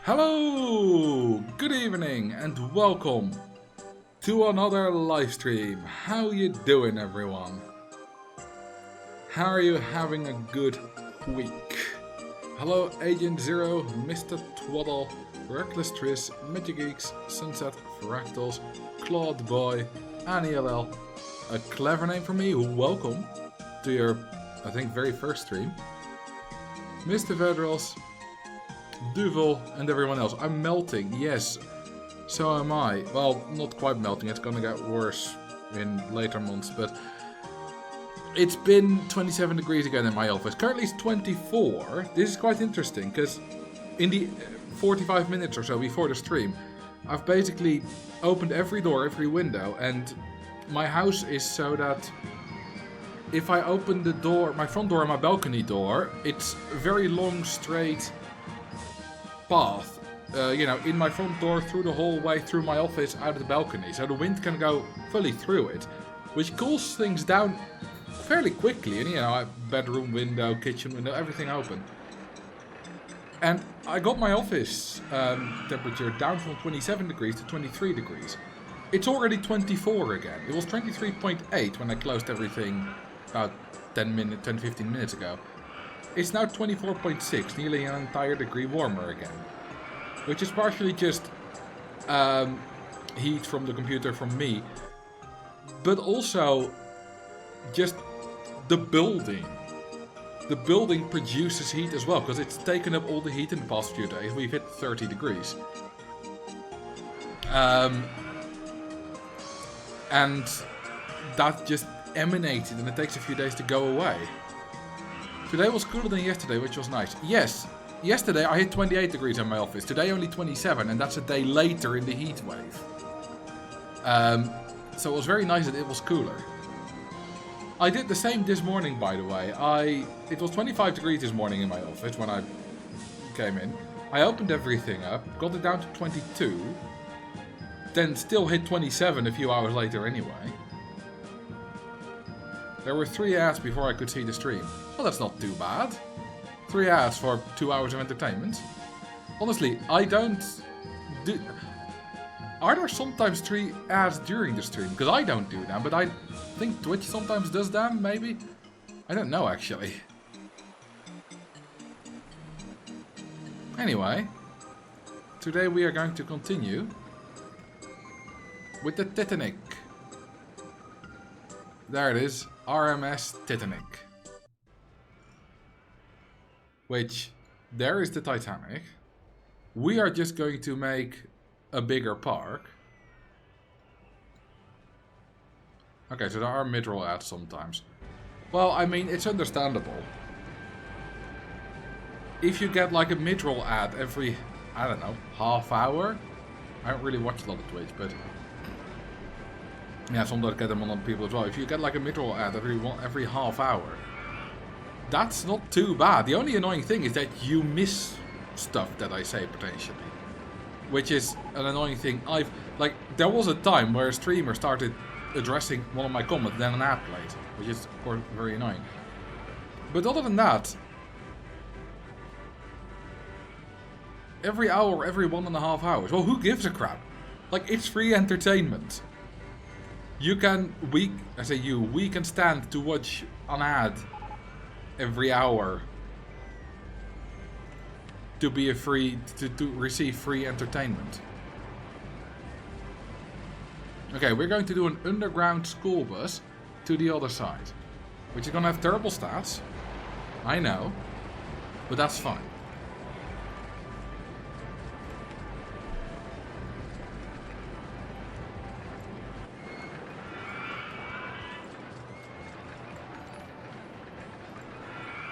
Hello, good evening and welcome to another live stream. How you doing everyone? How are you having a good week? Hello Agent Zero, Mr. Twaddle, Reckless Triss, Magic Geeks, Sunset, Fractals, Claude Boy, Aniel, a clever name for me, welcome to your, I think, very first stream. Mr. Vedros, Duvel, and everyone else. I'm melting, yes. So am I. Well, not quite melting, it's gonna get worse in later months, but it's been 27 degrees again in my office. Currently it's 24. This is quite interesting, because in the 45 minutes or so before the stream, I've basically opened every door, every window, and my house is so that if I open the door, my front door and my balcony door, it's a very long, straight path, in my front door, through the hallway, through my office, out of the balcony, so the wind can go fully through it, which cools things down fairly quickly, and bedroom window, kitchen window, everything open. And I got my office temperature down from 27 degrees to 23 degrees. It's already 24 again. It was 23.8 when I closed everything about 10-15 minutes ago. It's now 24.6, nearly an entire degree warmer again. Which is partially just heat from the computer from me, but also just the building. The building produces heat as well, because it's taken up all the heat in the past few days. We've hit 30 degrees. And that just emanated, and it takes a few days to go away. Today was cooler than yesterday, which was nice. Yes, yesterday I hit 28 degrees in my office. Today only 27, and that's a day later in the heat wave. So it was very nice that it was cooler. I did the same this morning, by the way. It was 25 degrees this morning in my office when I came in. I opened everything up, got it down to 22, then still hit 27 a few hours later anyway. There were 3 ads before I could see the stream. Well, that's not too bad. 3 ads for 2 hours of entertainment. Honestly, I don't do... Are there sometimes 3 ads during the stream? Because I don't do them, but I think Twitch sometimes does them, maybe? I don't know, actually. Anyway, today we are going to continue with the Titanic. There it is, RMS Titanic. Which, there is the Titanic. We are just going to make a bigger park. Okay, so there are mid-roll ads sometimes. Well, I mean, it's understandable. If you get like a mid-roll ad every, I don't know, half hour. I don't really watch a lot of Twitch, but yeah, sometimes I get them on other people as well. If you get like a mid-roll ad every half hour, that's not too bad. The only annoying thing is that you miss stuff that I say potentially, which is an annoying thing. There was a time where a streamer started addressing one of my comments, then an ad played, which is of course very annoying. But other than that, every hour, every 1.5 hours, well, who gives a crap? Like, it's free entertainment. We can stand to watch an ad every hour to be to receive free entertainment. Okay, we're going to do an underground school bus to the other side, which is gonna have terrible stats, I know, but that's fine.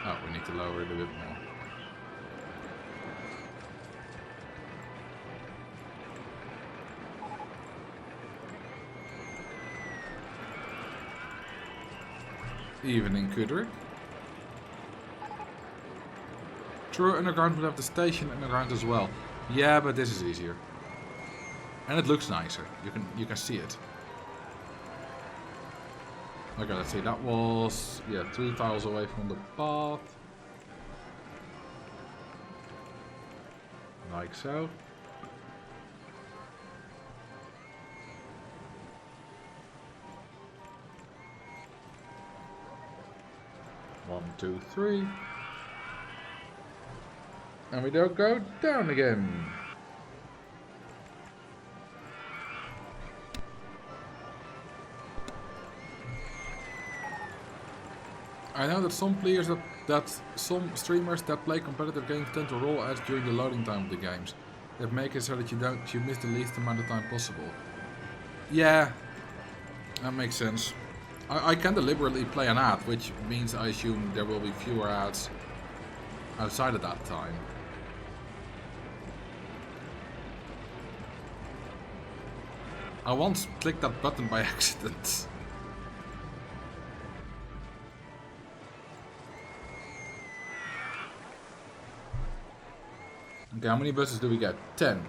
Oh, we need to lower it a bit more. Evening, Kudrik. True, underground would have the station underground as well. Yeah, but this is easier. And it looks nicer. You can see it. Okay, let's see. That was 3 tiles away from the path. Like so. One, two, three. And we don't go down again. I know that some players some streamers that play competitive games tend to roll ads during the loading time of the games. That make it so that you miss the least amount of time possible. Yeah, that makes sense. I can deliberately play an ad, which means I assume there will be fewer ads outside of that time. I once clicked that button by accident. Okay, how many buses do we get? 10.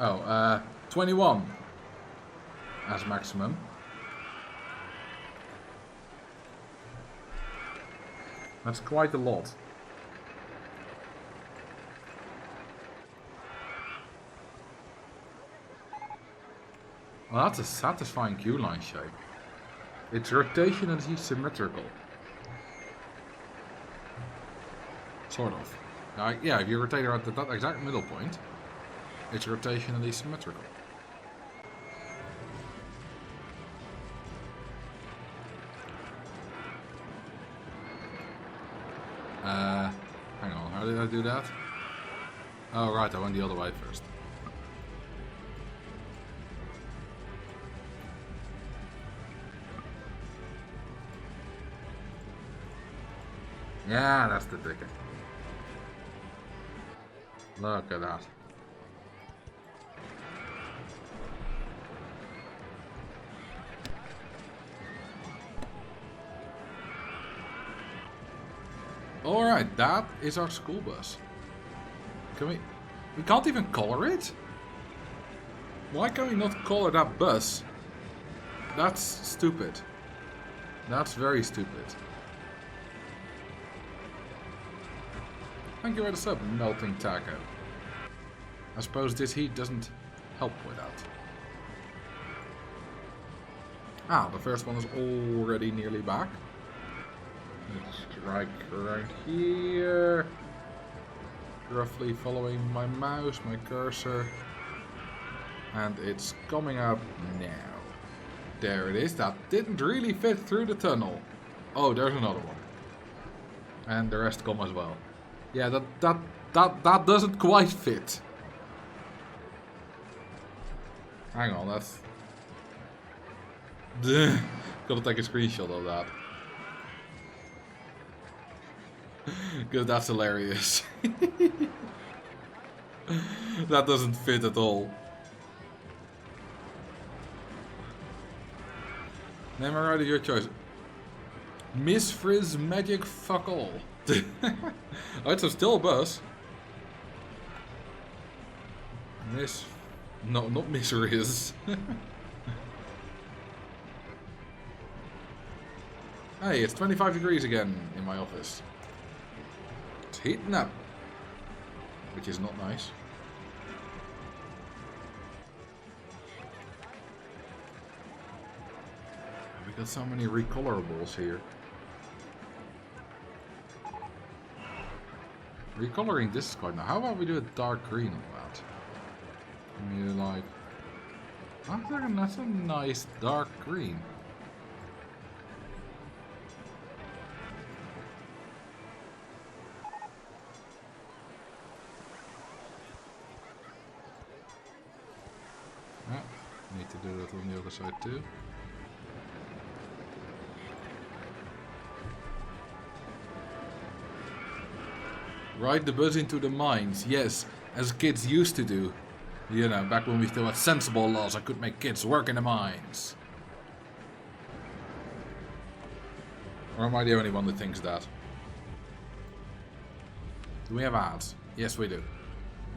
Oh, 21 as maximum. That's quite a lot. Well, that's a satisfying queue line shape. Its rotation is symmetrical. Sort of. Yeah, if you rotate it at that exact middle point, it's rotationally symmetrical. Hang on, how did I do that? Oh right, I went the other way first. Yeah, that's the ticket. Look at that. Alright, that is our school bus. Can we can't even color it? Why can we not color that bus? That's stupid. That's very stupid. Thank you for the sub, Melting Taco. I suppose this heat doesn't help with that. Ah, the first one is already nearly back. Let's strike right here. Roughly following my mouse, my cursor. And it's coming up now. There it is. That didn't really fit through the tunnel. Oh, there's another one. And the rest come as well. Yeah, that doesn't quite fit. Hang on, that's... Gotta take a screenshot of that. Because that's hilarious. That doesn't fit at all. Name a rider your choice. Miss Frizz Magic Fuck All. Alright, so still a bus. Miss... No, not Miss Riz. Hey, it's 25 degrees again in my office. It's heating up. Which is not nice. We got so many recolorables here. Recoloring this is quite nice. How about we do a dark green on that? And you like... That's a nice dark green. Yeah, need to do that on the other side too. Ride the bus into the mines, yes, as kids used to do. You know, back when we still had sensible laws, I could make kids work in the mines. Or am I the only one that thinks that? Do we have ads? Yes, we do.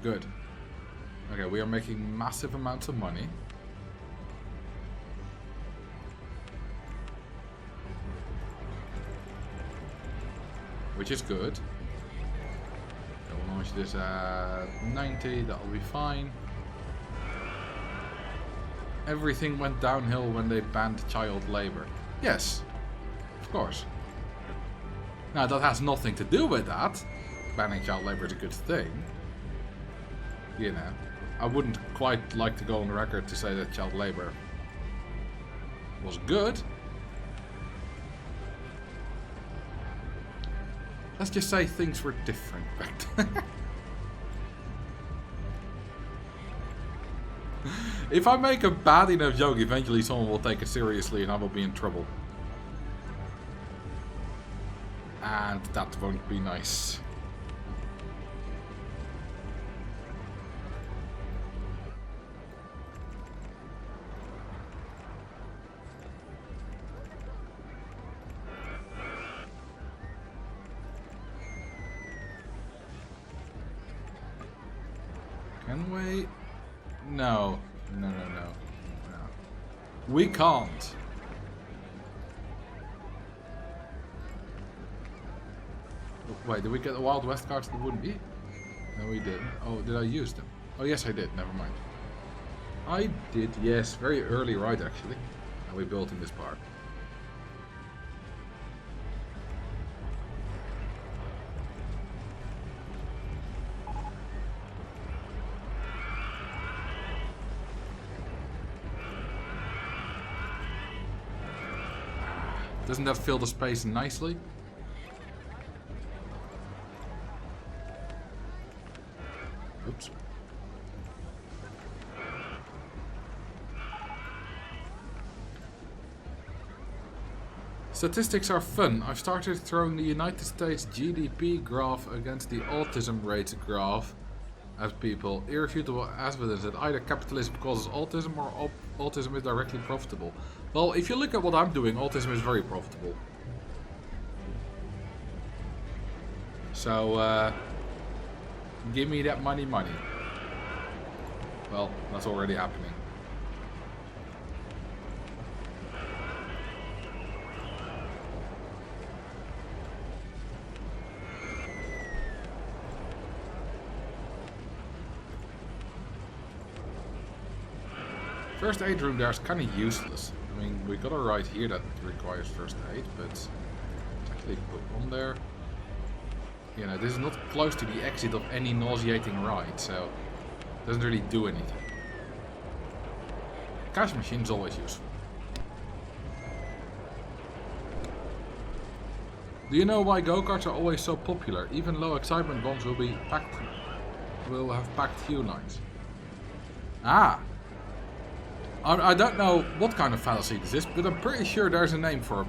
Good. Okay, we are making massive amounts of money. Which is good. Don't much this at 90, that'll be fine. Everything went downhill when they banned child labor. Yes, of course. Now that has nothing to do with that. Banning child labor is a good thing. You know, I wouldn't quite like to go on record to say that child labor was good. Let's just say things were different back then. If I make a bad enough joke, eventually someone will take it seriously and I will be in trouble. And that won't be nice. Can we? No. No. We can't. Wait, did we get the Wild West cards that wouldn't be? No, we didn't. Oh, did I use them? Oh, yes, I did. Never mind. I did, yes. Very early right, actually. And we built in this park. Doesn't that fill the space nicely? Oops. Statistics are fun. I've started throwing the United States GDP graph against the autism rate graph at people. Irrefutable evidence that either capitalism causes autism or autism is directly profitable. Well, if you look at what I'm doing, autism is very profitable. So, give me that money. Well, that's already happening. First aid room there is kind of useless. I mean, we got a ride here that requires first aid, but let's actually put one there. You know, this is not close to the exit of any nauseating ride, so it doesn't really do anything. Cash machine is always useful. Do you know why go-karts are always so popular? Even low excitement bombs will have packed queue lines. Ah! I don't know what kind of fallacy this is, but I'm pretty sure there's a name for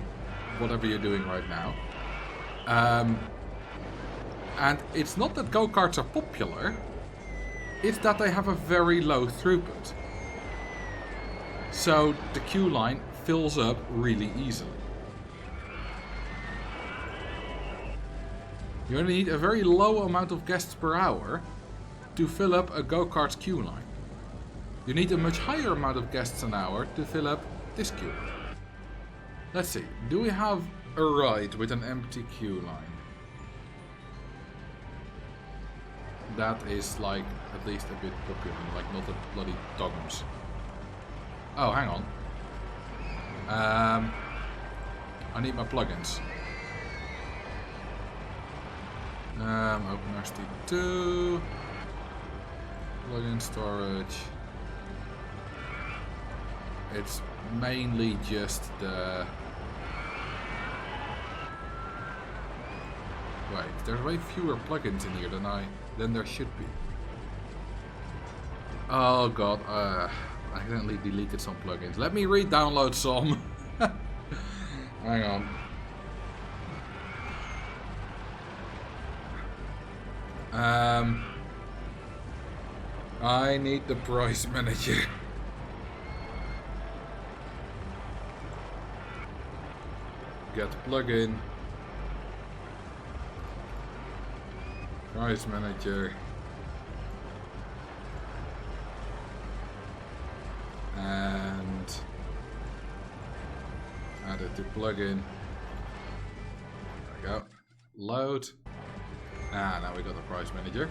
whatever you're doing right now. And it's not that go-karts are popular, it's that they have a very low throughput. So the queue line fills up really easily. You only need a very low amount of guests per hour to fill up a go-kart's queue line. You need a much higher amount of guests an hour to fill up this queue. Let's see, do we have a ride with an empty queue line? That is like at least a bit popular, like not a bloody dogums. Oh, hang on. I need my plugins. OpenRT2. Plugin storage. It's mainly just the... Wait, there's way fewer plugins in here than there should be. Oh god, I accidentally deleted some plugins. Let me re-download some. Hang on. I need the price manager. Get plugin. Price manager. And add it to plugin. There we go. Load. Ah, now we got the price manager.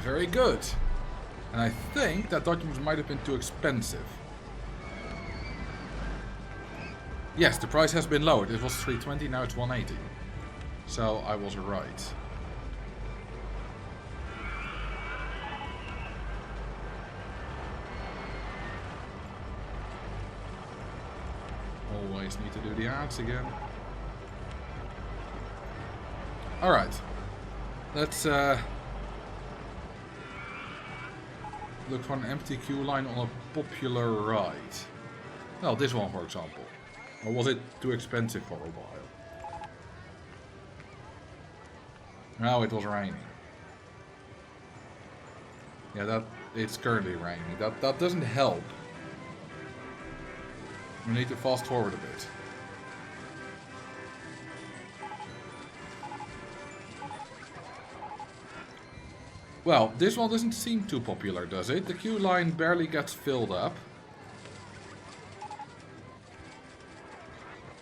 Very good. And I think that document might have been too expensive. Yes, the price has been lowered. It was 320, now it's 180. So I was right. Always need to do the ads again. Alright. Let's look for an empty queue line on a popular ride. Well, this one for example. Or was it too expensive for a while? No, it was raining. Yeah, it's currently raining. That doesn't help. We need to fast forward a bit. Well, this one doesn't seem too popular, does it? The queue line barely gets filled up.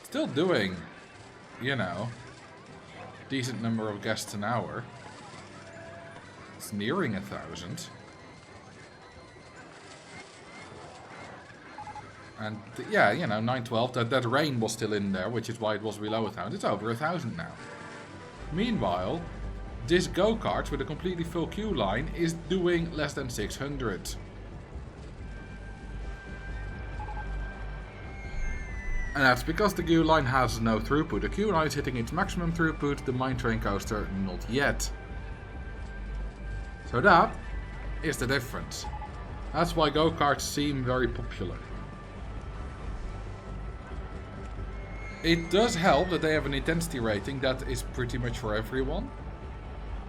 Still doing, you know, decent number of guests an hour. It's nearing 1,000. And yeah, you know, 912, that rain was still in there, which is why it was below 1,000. It's over 1,000 now. Meanwhile, this go-kart with a completely full queue line is doing less than 600. And that's because the queue line has no throughput. The queue line is hitting its maximum throughput, the mine train coaster not yet. So that is the difference. That's why go-karts seem very popular. It does help that they have an intensity rating that is pretty much for everyone.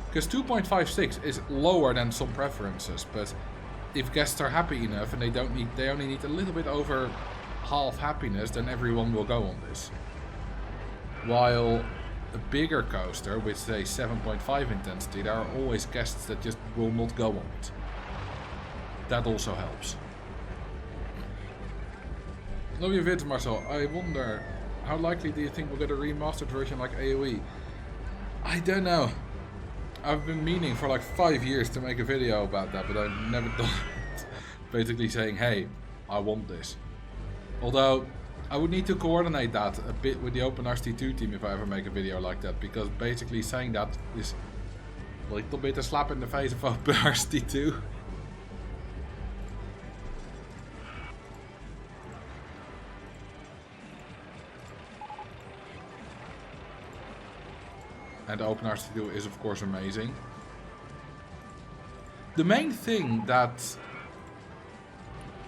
Because 2.56 is lower than some preferences, but if guests are happy enough and they only need a little bit over half happiness, then everyone will go on this. While a bigger coaster with say 7.5 intensity, there are always guests that just will not go on it. That also helps. Love your vids, Marcel. I wonder, how likely do you think we'll get a remastered version like AoE? I don't know. I've been meaning for like 5 years to make a video about that, but I've never done it. Basically saying, hey, I want this. Although, I would need to coordinate that a bit with the OpenRT2 team if I ever make a video like that, because basically saying that is a little bit a slap in the face of OpenRT2. And OpenRT2 is of course amazing. The main thing that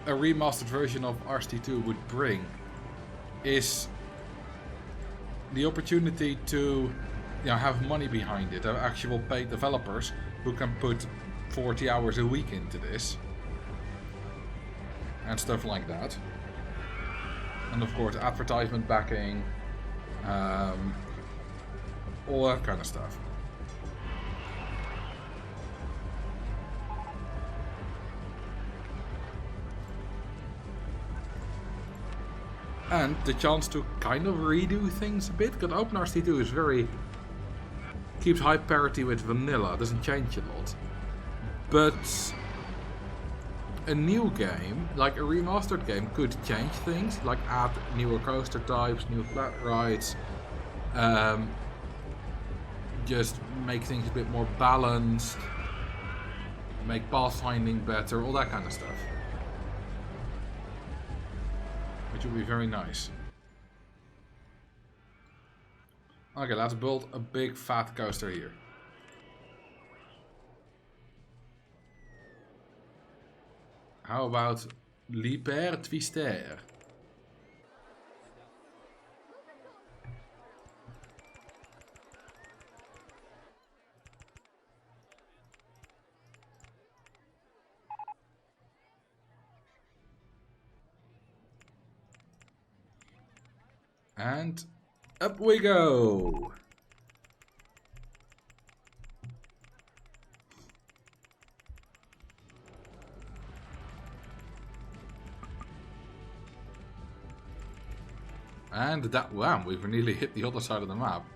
a remastered version of RT2 would bring is the opportunity to, you know, have money behind it, actual paid developers who can put 40 hours a week into this and stuff like that. And of course advertisement backing, all that kind of stuff. And the chance to kind of redo things a bit, because OpenRT2 is very... keeps high parity with vanilla, doesn't change a lot. But a new game, like a remastered game, could change things, like add newer coaster types, new flat rides, just make things a bit more balanced, make pathfinding better, all that kind of stuff. Which would be very nice. Okay, let's build a big fat coaster here. How about l'Hyper Twister? And up we go! And that, wow, we've nearly hit the other side of the map.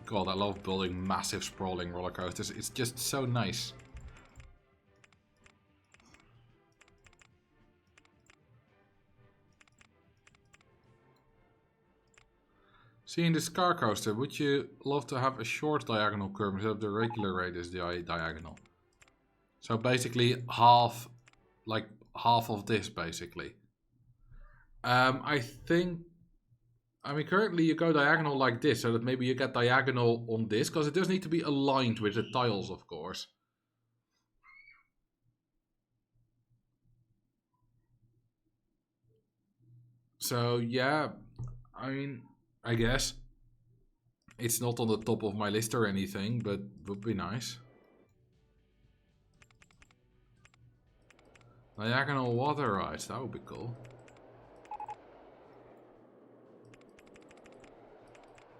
God, I love building massive sprawling roller coasters. It's just so nice. Seeing this car coaster, would you love to have a short diagonal curve instead of the regular radius diagonal? So basically half, like half of this basically. I think, I mean currently you go diagonal like this, so that maybe you get diagonal on this, because it does need to be aligned with the tiles, of course. So yeah, I mean, I guess it's not on the top of my list or anything, but would be nice. Diagonal water rides, that would be cool.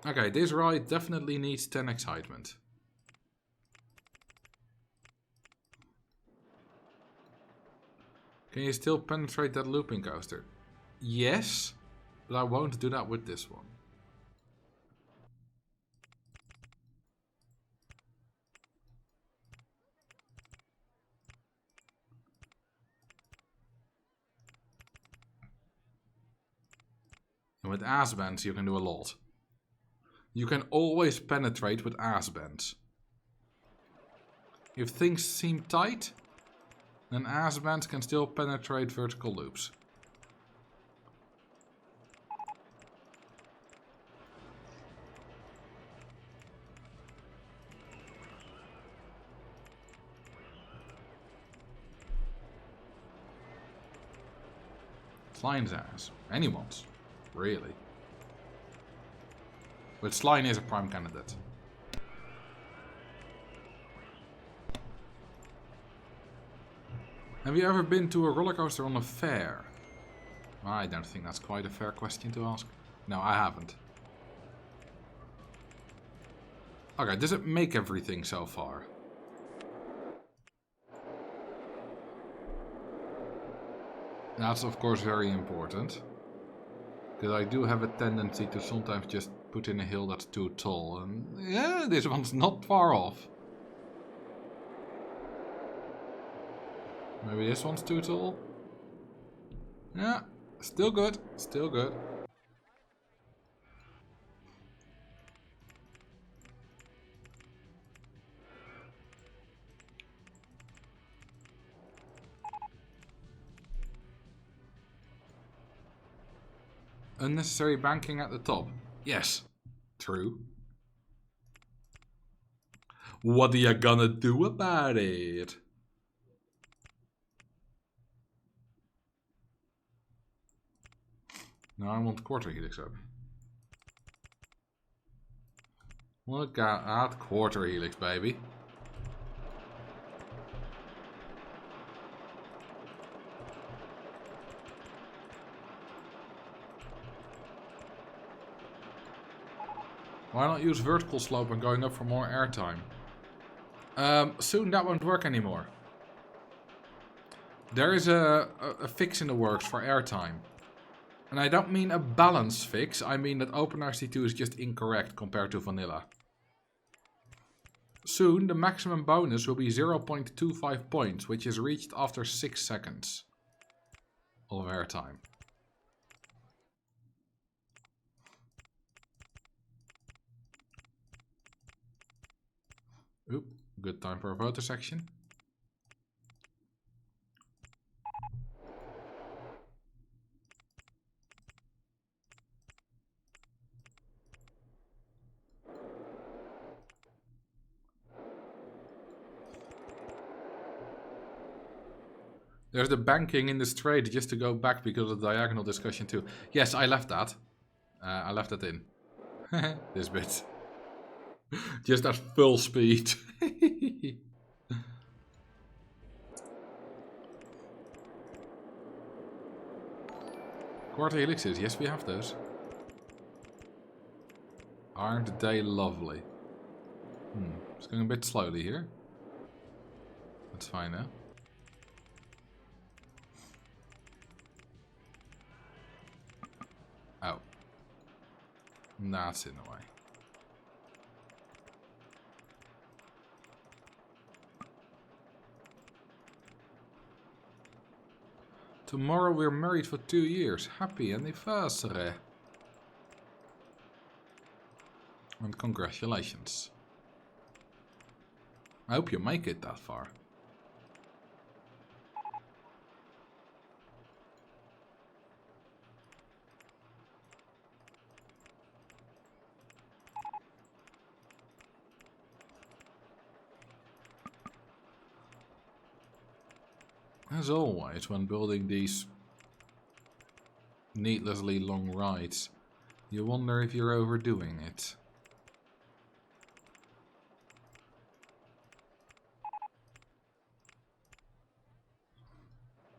Okay, this ride definitely needs 10 excitement. Can you still penetrate that looping coaster? Yes, but I won't do that with this one. And with ass bends you can do a lot. You can always penetrate with ass bends. If things seem tight, then ass bends can still penetrate vertical loops. Sline's ass. Anyone's. Really. But Slime is a prime candidate. Have you ever been to a roller coaster on a fair? I don't think that's quite a fair question to ask. No, I haven't. Okay, does it make everything so far? That's of course very important. Because I do have a tendency to sometimes just put in a hill that's too tall. And yeah, this one's not far off. Maybe this one's too tall? Yeah, still good. Still good. Unnecessary banking at the top. Yes, true. What are you gonna do about it? Now I want quarter helix up. Look at that quarter helix, baby. Why not use vertical slope and going up for more airtime? Soon that won't work anymore. There is a fix in the works for airtime. And I don't mean a balance fix, I mean that OpenRC2 is just incorrect compared to vanilla. Soon the maximum bonus will be 0.25 points, which is reached after 6 seconds of airtime. Oop, good time for a photo section. There's the banking in the straight, just to go back because of the diagonal discussion too. Yes, I left that. I left that in. This bit. Just at full speed. Quarter elixirs, yes we have those. Aren't they lovely? It's going a bit slowly here. That's fine now. Oh. That's in the way. Tomorrow we're married for 2 years. Happy anniversary. And congratulations. I hope you make it that far. As always, when building these needlessly long rides, you wonder if you're overdoing it.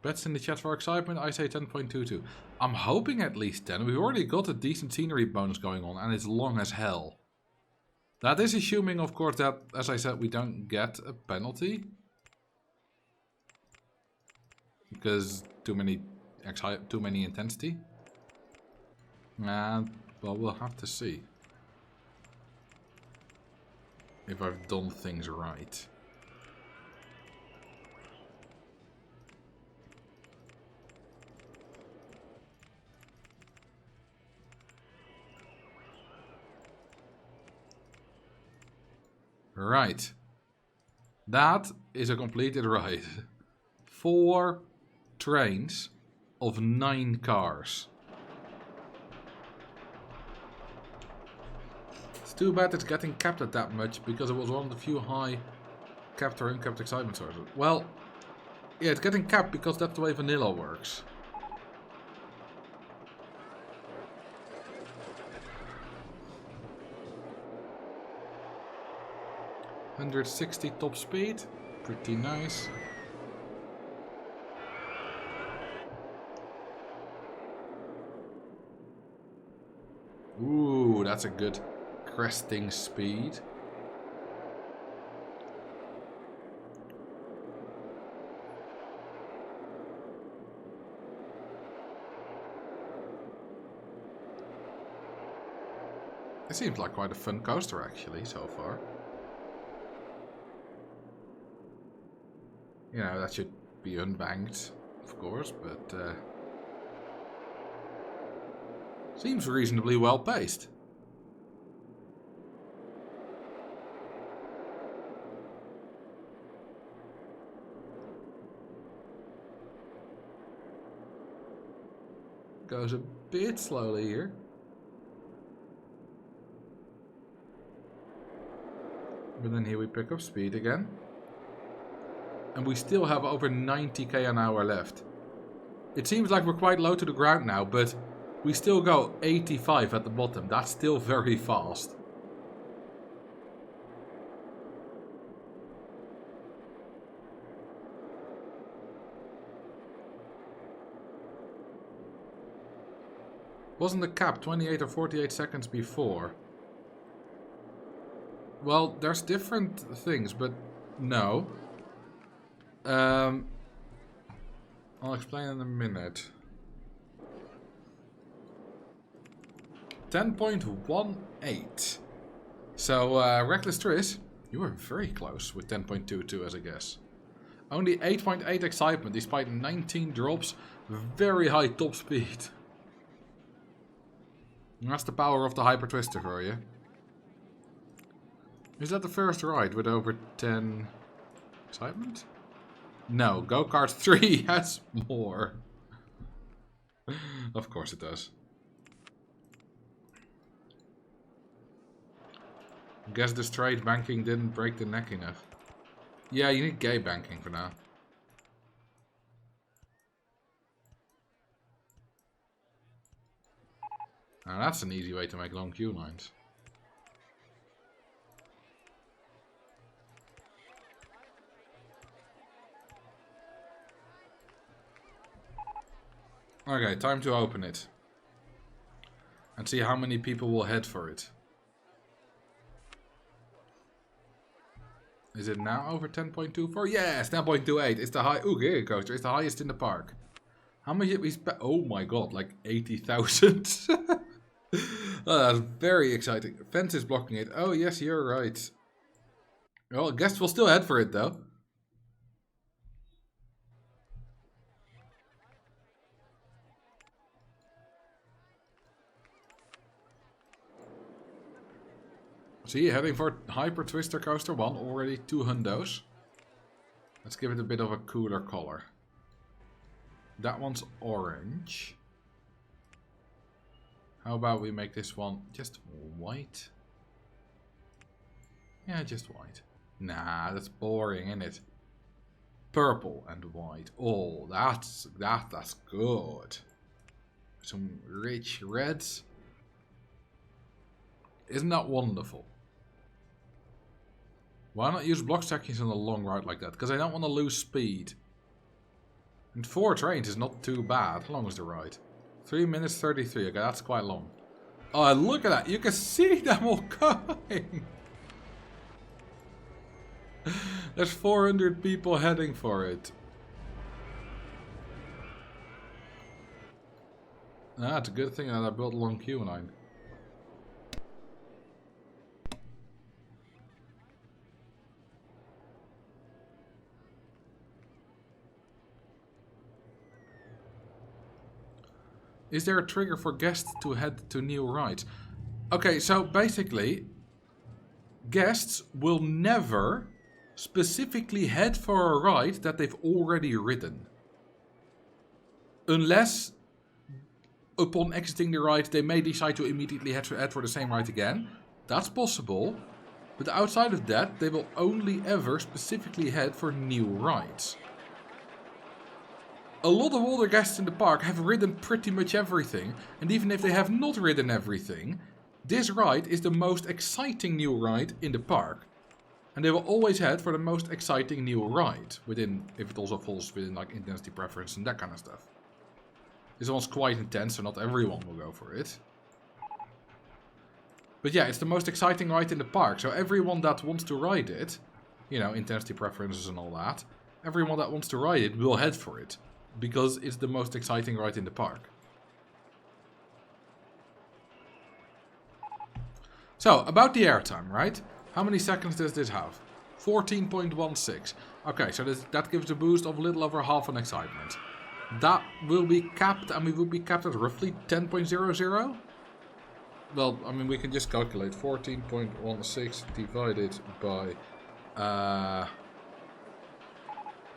Bets in the chat for excitement, I say 10.22. I'm hoping at least 10. We've already got a decent scenery bonus going on, and it's long as hell. That is assuming, of course, that, as I said, we don't get a penalty. Because too many intensity. And, well, we'll have to see. If I've done things right. Right. That is a completed ride. 4 trains of 9 cars. It's too bad it's getting capped at that much because it was one of the few high capped or uncapped excitement sources. Well, yeah, it's getting capped because that's the way vanilla works. $160 top speed, pretty nice. Ooh, that's a good cresting speed. It seems like quite a fun coaster actually so far. You know, that should be unbanked, of course, but seems reasonably well paced. Goes a bit slowly here. But then here we pick up speed again. And we still have over 90k an hour left. It seems like we're quite low to the ground now, but we still go 85 at the bottom. That's still very fast. Wasn't the cap 28 or 48 seconds before? Well, there's different things, but no. I'll explain in a minute. 10.18. So, Reckless Triss, you were very close with 10.22 as a guess. Only 8.8 excitement despite 19 drops. Very high top speed. That's the power of the Hyper Twister for you. Is that the first ride with over 10 excitement? No, Go-Kart 3 has more. Of course it does. Guess the straight banking didn't break the neck enough. Yeah, you need gay banking for now. Now that's an easy way to make long queue lines. Okay, time to open it. And see how many people will head for it. Is it now over 10.24? Yes, 10.28. It's the high. Ooh, Giga Coaster. It's the highest in the park. How much did we spend? Oh my god, like 80,000. Oh, that's very exciting. Fence is blocking it. Oh yes, you're right. Well, guests will still head for it though. See, heading for Hyper Twister Coaster 1, already 2 hundos. Let's give it a bit of a cooler color. That one's orange. How about we make this one just white? Yeah, just white. Nah, that's boring, isn't it? Purple and white. Oh, that's good. Some rich reds. Isn't that wonderful? Why not use block stacking on a long ride like that? Because I don't want to lose speed. And 4 trains is not too bad. How long is the ride? 3 minutes 33. Okay, that's quite long. Oh, look at that. You can see them all going. There's 400 people heading for it. Ah, it's a good thing that I built a long queue line. Is there a trigger for guests to head to new rides? Okay, so basically, guests will never specifically head for a ride that they've already ridden. Unless, upon exiting the ride, they may decide to immediately head for the same ride again. That's possible. But outside of that, they will only ever specifically head for new rides. A lot of older guests in the park have ridden pretty much everything, and even if they have not ridden everything, this ride is the most exciting new ride in the park. And they will always head for the most exciting new ride, within, if it also falls within like intensity preference and that kind of stuff. This one's quite intense, so not everyone will go for it. But yeah, it's the most exciting ride in the park, so everyone that wants to ride it, you know, intensity preferences and all that, everyone that wants to ride it will head for it. Because it's the most exciting ride in the park. So, about the airtime, right? How many seconds does this have? 14.16. Okay, so that gives a boost of a little over half an excitement. That will be capped, and we will be capped at roughly 10.00. Well, I mean, we can just calculate 14.16 divided by...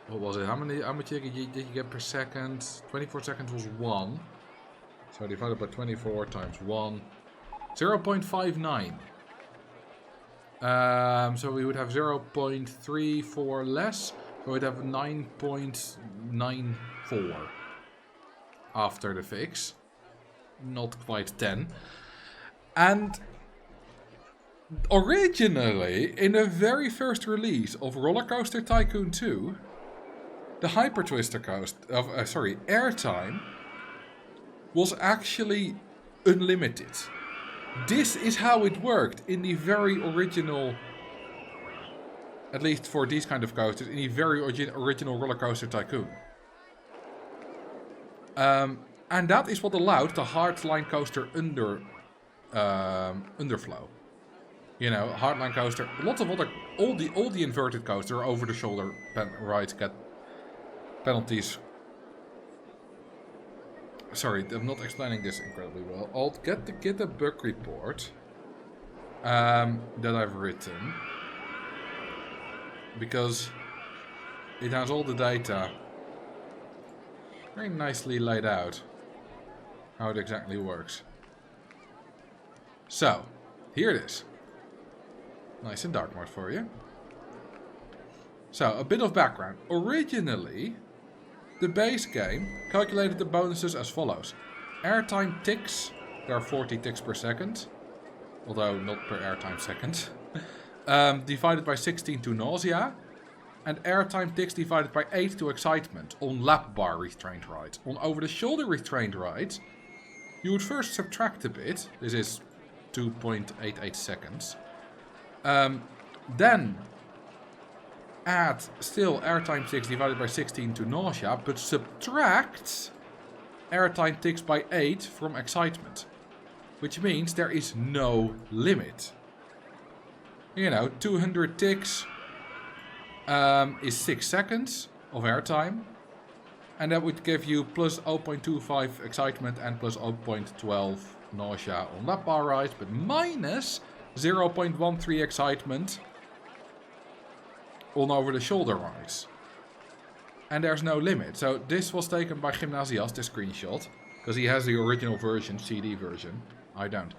what was it? How much did you get per second? 24 seconds was 1. So divided by 24 times 1. 0.59. So we would have 0.34 less. So we'd have 9.94 after the fix. Not quite 10. And originally, in the very first release of Roller Coaster Tycoon 2, the Hyper Twister airtime was actually unlimited. This is how it worked in the very original, at least for these kind of coasters, in the very original Roller Coaster Tycoon. And that is what allowed the hardline coaster underflow. You know, hardline coaster, lots of other, all the inverted coaster over the shoulder rides get penalties. Sorry, I'm not explaining this incredibly well. I'll get the bug report that I've written, because it has all the data very nicely laid out how it exactly works. So, here it is. Nice and dark mode for you. So, a bit of background. Originally, the base game calculated the bonuses as follows. Airtime ticks, there are 40 ticks per second, although not per airtime second, divided by 16 to nausea. and airtime ticks divided by 8 to excitement on lap bar restrained rides. On over-the-shoulder restrained rides, you would first subtract a bit. This is 2.88 seconds. Then add still airtime ticks divided by 16 to nausea, but subtract airtime ticks by 8 from excitement. Which means there is no limit. You know, 200 ticks is 6 seconds of airtime. And that would give you plus 0.25 excitement and plus 0.12 nausea on lap bar rides, but minus 0.13 excitement on over the shoulder rides. And there's no limit. So this was taken by Gymnasiast, the screenshot, because he has the original version, CD version. I don't.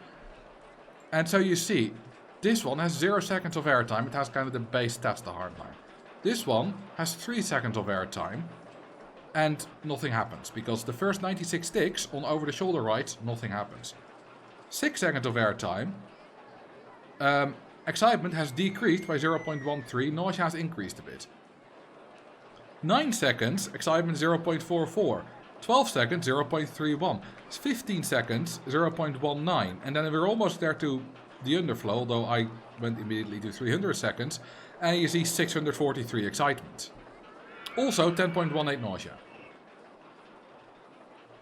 And so you see, this one has 0 seconds of airtime. It has kind of the base stats, the hardline. This one has 3 seconds of airtime. And nothing happens, because the first 96 ticks on over-the-shoulder rides, nothing happens. 6 seconds of airtime. Excitement has decreased by 0.13, nausea has increased a bit. 9 seconds, excitement 0.44. 12 seconds, 0.31. 15 seconds, 0.19. And then we're almost there to the underflow, although I went immediately to 300 seconds. And you see 643 excitement. Also 10.18 nausea.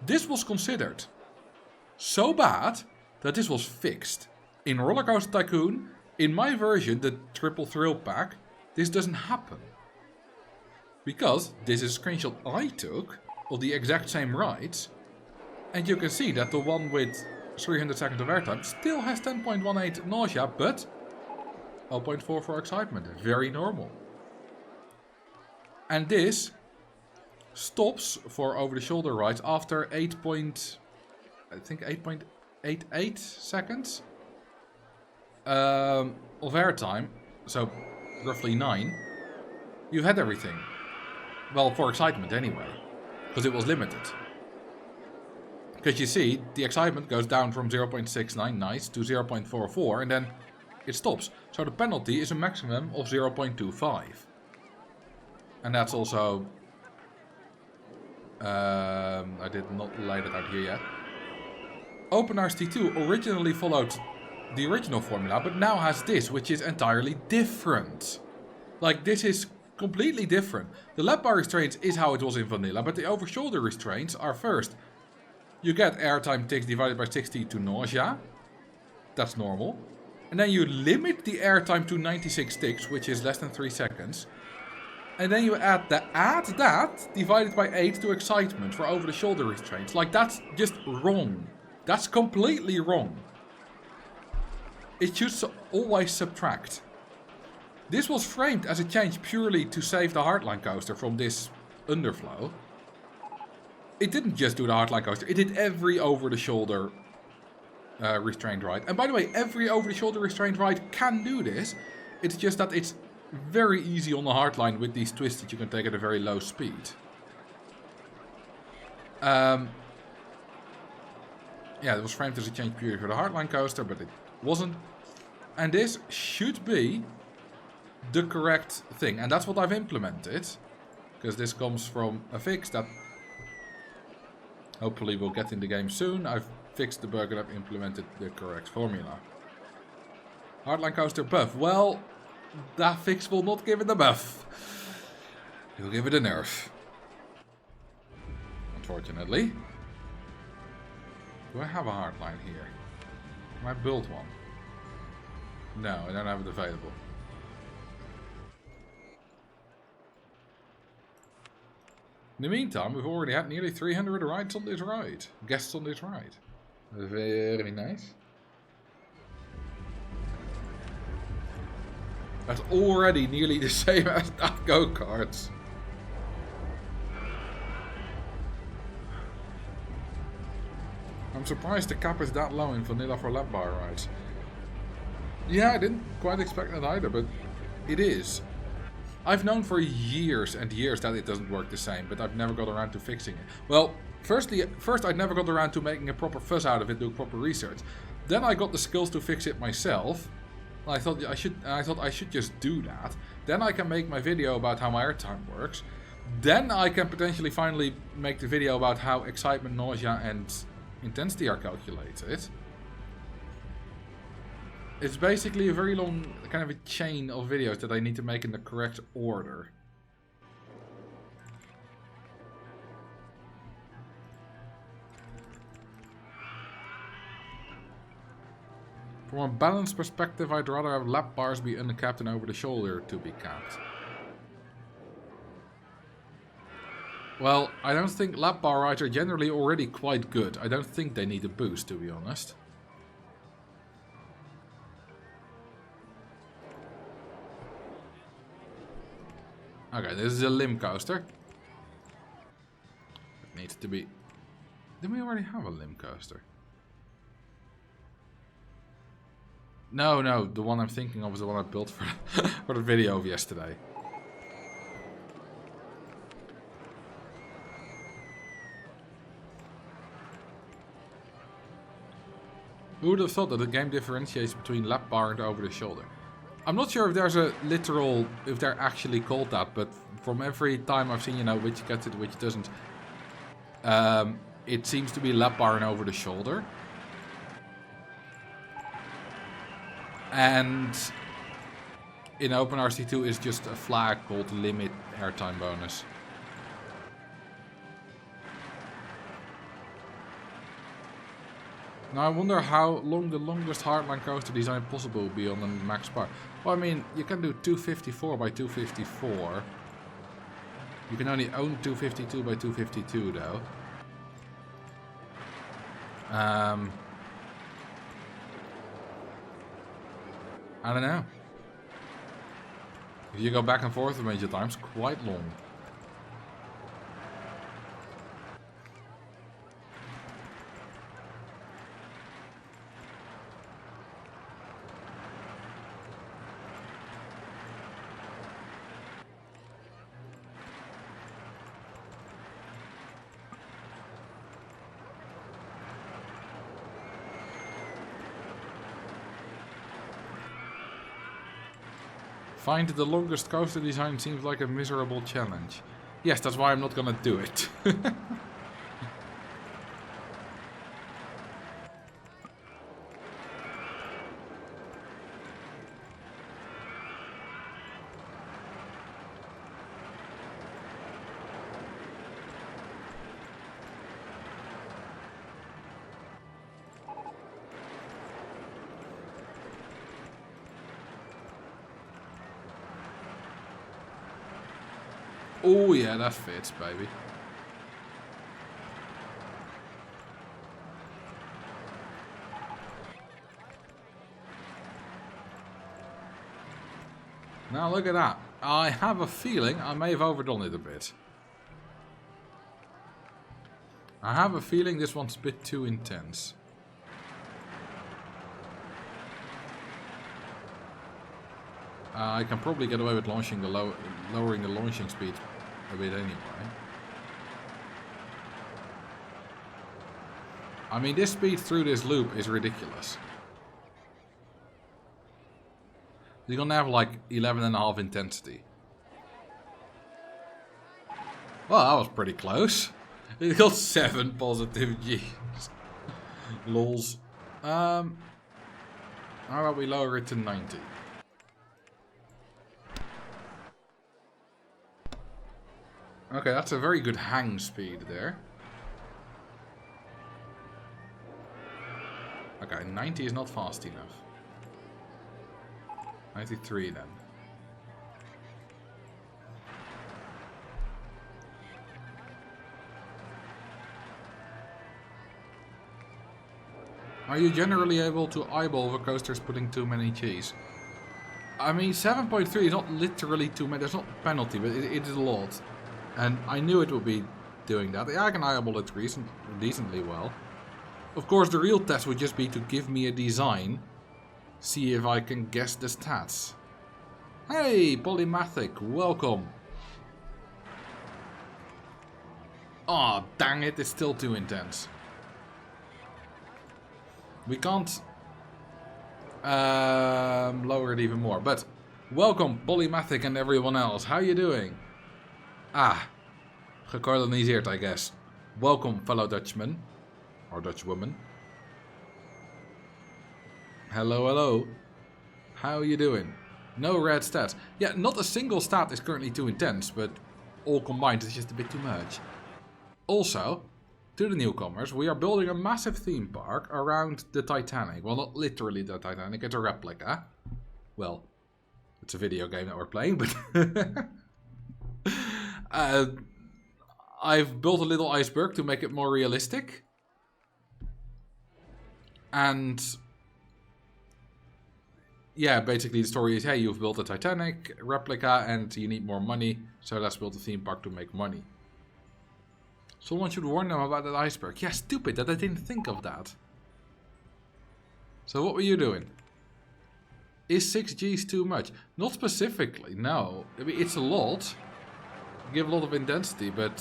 This was considered so bad that this was fixed. In Rollercoaster Tycoon, in my version, the Triple Thrill Pack, this doesn't happen. Because this is a screenshot I took of the exact same rides. And you can see that the one with 300 seconds of airtime still has 10.18 nausea, but 0.4 for excitement. Very normal. And this stops for over-the-shoulder rides after 8.88 seconds of airtime. So roughly 9. You've had everything. Well, for excitement anyway. Because it was limited. Because you see, the excitement goes down from 0.69, nice, to 0.44, and then it stops. So the penalty is a maximum of 0.25. And that's also... I did not lay that out here yet. OpenR's T2 originally followed the original formula, but now has this, which is entirely different. Like, this is completely different. The lap bar restraints is how it was in vanilla, but the over-shoulder restraints are first. You get airtime ticks divided by 60 to nausea. That's normal. And then you limit the airtime to 96 ticks, which is less than 3 seconds. And then you add that divided by 8 to excitement for over-the-shoulder restraints. Like, that's just wrong. That's completely wrong. It should always subtract. This was framed as a change purely to save the hardline coaster from this underflow. It didn't just do the hardline coaster, it did every over-the-shoulder restrained ride. And by the way, every over-the-shoulder restrained ride can do this. It's just that it's very easy on the hardline with these twists that you can take at a very low speed. Yeah, it was framed as a change purely for the hardline coaster, but it wasn't. And this should be the correct thing. And that's what I've implemented. Because this comes from a fix that hopefully we'll get in the game soon. I've fixed the bug and I've implemented the correct formula. Hardline coaster buff. Well, that fix will not give it a buff. It will give it a nerf. Unfortunately. Do I have a hardline here? Can I build one? No, I don't have it available. In the meantime, we've already had nearly 300 rides on this ride. Guests on this ride. Very nice. That's already nearly the same as that go-karts. I'm surprised the cap is that low in vanilla for lap bar rides. Yeah, I didn't quite expect that either, but it is. I've known for years and years that it doesn't work the same, but I've never got around to fixing it. Well, first I never got around to making a proper fuss out of it, doing proper research. Then I got the skills to fix it myself, I thought I should just do that. Then I can make my video about how my airtime works. Then I can potentially finally make the video about how excitement, nausea, and intensity are calculated. It's basically a very long kind of a chain of videos that I need to make in the correct order. From a balance perspective, I'd rather have lap bars be undercapped than over the shoulder to be capped. Well, I don't think lap bar rides are generally already quite good. I don't think they need a boost, to be honest. Okay, this is a limb coaster. It needs to be... Didn't we already have a limb coaster? No, no, the one I'm thinking of is the one I built for, for the video of yesterday. Who would have thought that the game differentiates between lap bar and over the shoulder? I'm not sure if there's a literal, if they're actually called that, but from every time I've seen, you know, which gets it, which doesn't, it seems to be lap bar and over the shoulder. And in OpenRC2 is just a flag called limit airtime bonus. Now I wonder how long the longest hardline coaster design possible will be on the max bar. Well, I mean, you can do 254 by 254. You can only own 252 by 252 though. I don't know. If you go back and forth a major times, quite long. Find the longest coaster design seems like a miserable challenge. Yes, that's why I'm not gonna do it. Oh yeah, that fits, baby. Now look at that. I have a feeling I may have overdone it a bit. I have a feeling this one's a bit too intense. I can probably get away with launching the lowering the launching speed a bit anyway. I mean, this speed through this loop is ridiculous. You're gonna have like 11.5 intensity. Well, that was pretty close. It got 7 positive G's. Lols. How about we lower it to 90? Okay, that's a very good hang speed there. Okay, 90 is not fast enough. 93 then. Are you generally able to eyeball the coasters putting too many G's? I mean, 7.3 is not literally too many. There's not a penalty, but it is a lot. And I knew it would be doing that. Yeah, I can eyeball it decently well. Of course, the real test would just be to give me a design. See if I can guess the stats. Hey, Polymathic, welcome. Aw, oh, dang it, it's still too intense. We can't Lower it even more. But welcome, Polymathic and everyone else. How you doing? Ah, gekoloniseerd, I guess. Welcome, fellow Dutchman. Or Dutchwoman. Hello, hello. How are you doing? No red stats. Yeah, not a single stat is currently too intense, but all combined is just a bit too much. Also, to the newcomers, we are building a massive theme park around the Titanic. Well, not literally the Titanic, it's a replica. Well, it's a video game that we're playing, but... I've built a little iceberg to make it more realistic. And... yeah, basically the story is, hey, you've built a Titanic replica and you need more money, so let's build a theme park to make money. Someone should warn them about that iceberg. Yeah, stupid that I didn't think of that. So what were you doing? Is 6Gs too much? Not specifically, no. I mean, it's a lot. You give a lot of intensity, but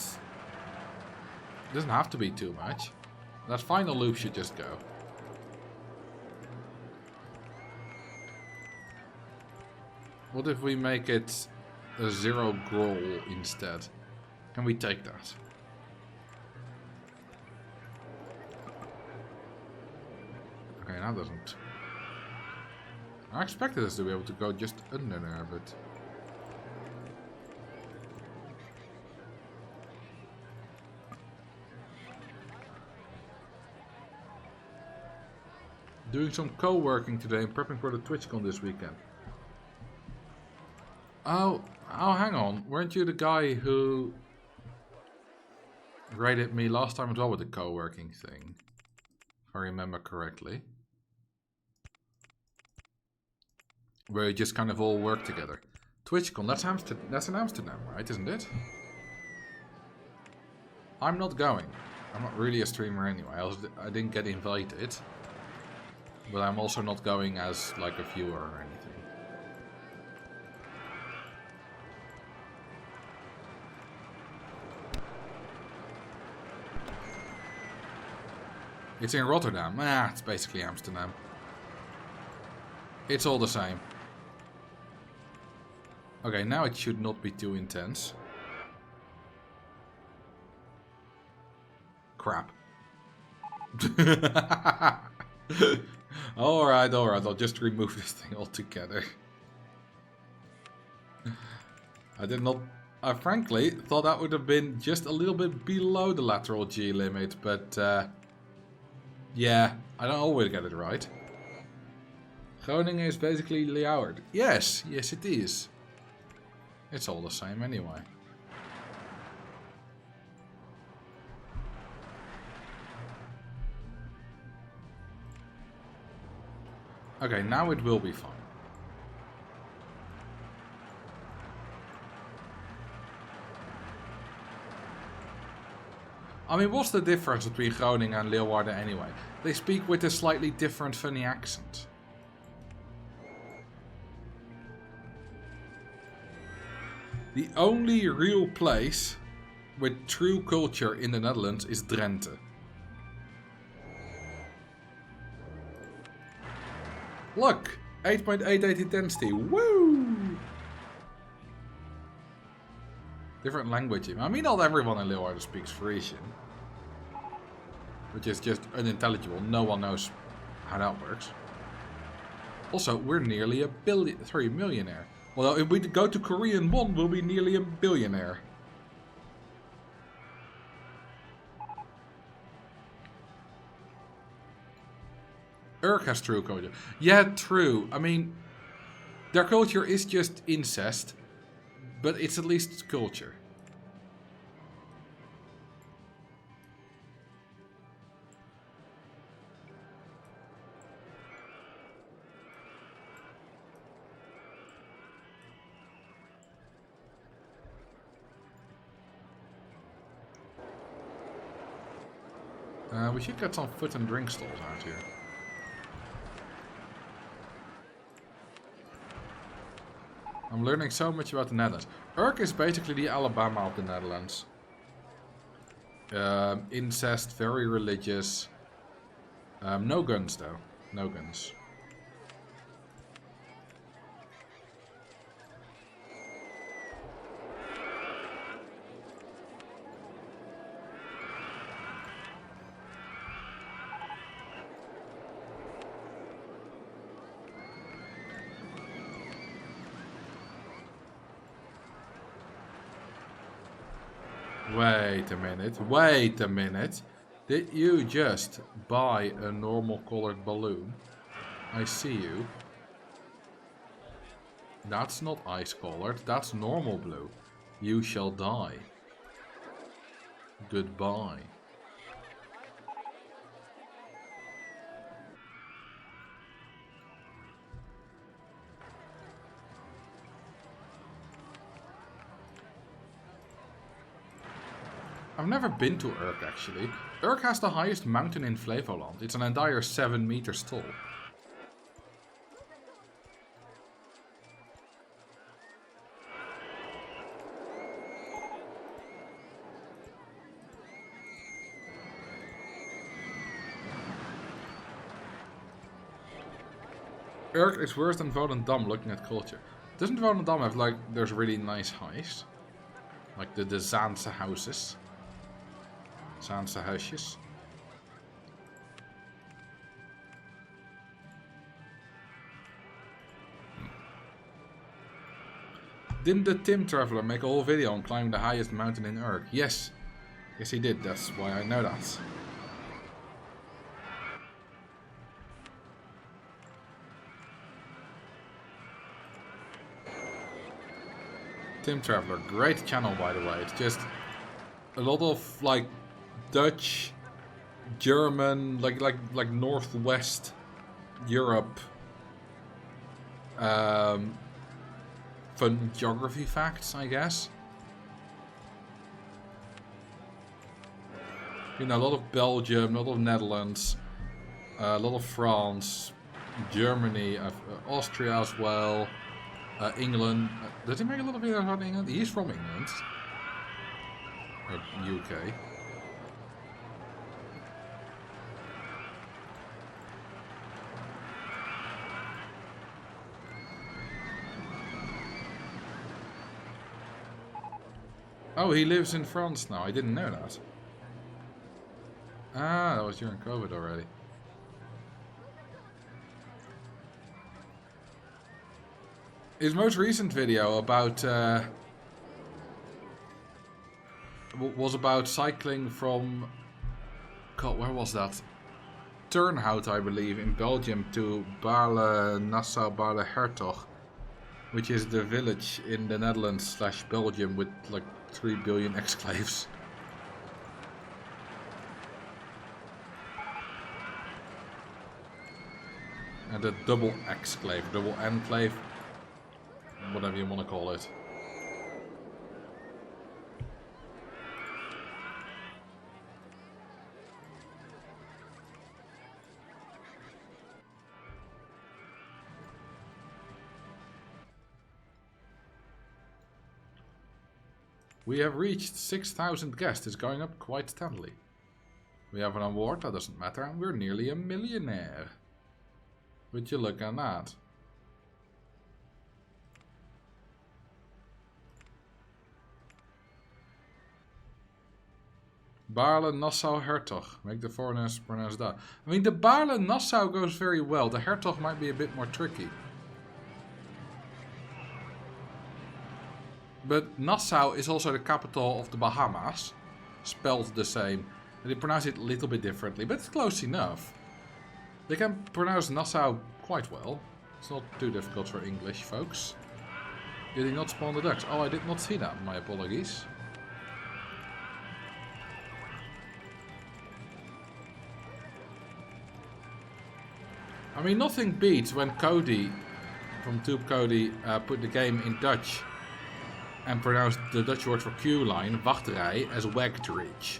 it doesn't have to be too much. That final loop should just go. What if we make it a 0 growl instead? Can we take that? Okay, that doesn't. I expected us to be able to go just under there, but... doing some co-working today and prepping for the TwitchCon this weekend. Oh, hang on. Weren't you the guy who raided me last time as well with the co-working thing? If I remember correctly. Where you just kind of all work together. TwitchCon, that's in Amsterdam, right? Isn't it? I'm not going. I'm not really a streamer anyway. I didn't get invited. But I'm also not going as like a viewer or anything. It's in Rotterdam. Ah, it's basically Amsterdam. It's all the same. Okay, now it should not be too intense. Crap. Alright, I'll just remove this thing altogether. I did not... I frankly thought that would have been just a little bit below the lateral G limit, but... yeah, I don't always get it right. Groningen is basically Leeuwarden. Yes, yes it is. It's all the same anyway. Okay, now it will be fine. I mean, what's the difference between Groningen and Leeuwarden anyway? They speak with a slightly different funny accent. The only real place with true culture in the Netherlands is Drenthe. Look! 8.88 intensity. Woo! Different language. I mean, not everyone in Leeuwarden speaks Frisian. Which is just unintelligible. No one knows how that works. Also, we're nearly a millionaire. Well, if we go to Korean won, we'll be nearly a billionaire. Urk has true culture. Yeah, true. I mean, their culture is just incest, but it's at least culture. We should get some food and drink stalls out here. I'm learning so much about the Netherlands. Urk is basically the Alabama of the Netherlands. Incest, very religious. No guns though. No guns. Wait a minute, wait a minute. Did you just buy a normal colored balloon? I see you. That's not ice colored, that's normal blue. You shall die. Goodbye. I've never been to Urk actually. Urk has the highest mountain in Flevoland. It's an entire 7 meters tall. Urk is worse than Volendam looking at culture. Doesn't Volendam have like, there's really nice highs? Like the Zaanse houses. Zaanse huisjes. Didn't the Tim Traveler make a whole video on climbing the highest mountain in Urk? Yes. Yes he did, that's why I know that. Tim Traveler, great channel by the way. It's just a lot of like Dutch, German, like Northwest Europe fun geography facts, I guess. You know, a lot of Belgium, a lot of Netherlands, a lot of France, Germany, Austria as well. England. Does he make a lot of videos about England? He's from England. Or UK. Oh, he lives in France now. I didn't know that. Ah, that was during COVID already. His most recent video about was about cycling from, God, where was that? Turnhout, I believe, in Belgium to Baarle, Nassau, Baarle Hertog, which is the village in the Netherlands / Belgium with like 3 billion exclaves. And a double exclave, double enclave. Whatever you want to call it. We have reached 6,000 guests. It's going up quite steadily. We have an award, that doesn't matter, and we're nearly a millionaire. Would you look at that? Baarle, Nassau, Hertog. Make the foreigners pronounce that. I mean, the Baarle, Nassau goes very well. The Hertog might be a bit more tricky. But Nassau is also the capital of the Bahamas. Spelled the same. And they pronounce it a little bit differently, but it's close enough. They can pronounce Nassau quite well. It's not too difficult for English folks. Did he not spawn the ducks? Oh, I did not see that. My apologies. I mean, nothing beats when Cody, from Tube Cody, put the game in Dutch and pronounced the Dutch word for queue line, wachtrij, as wegdreach.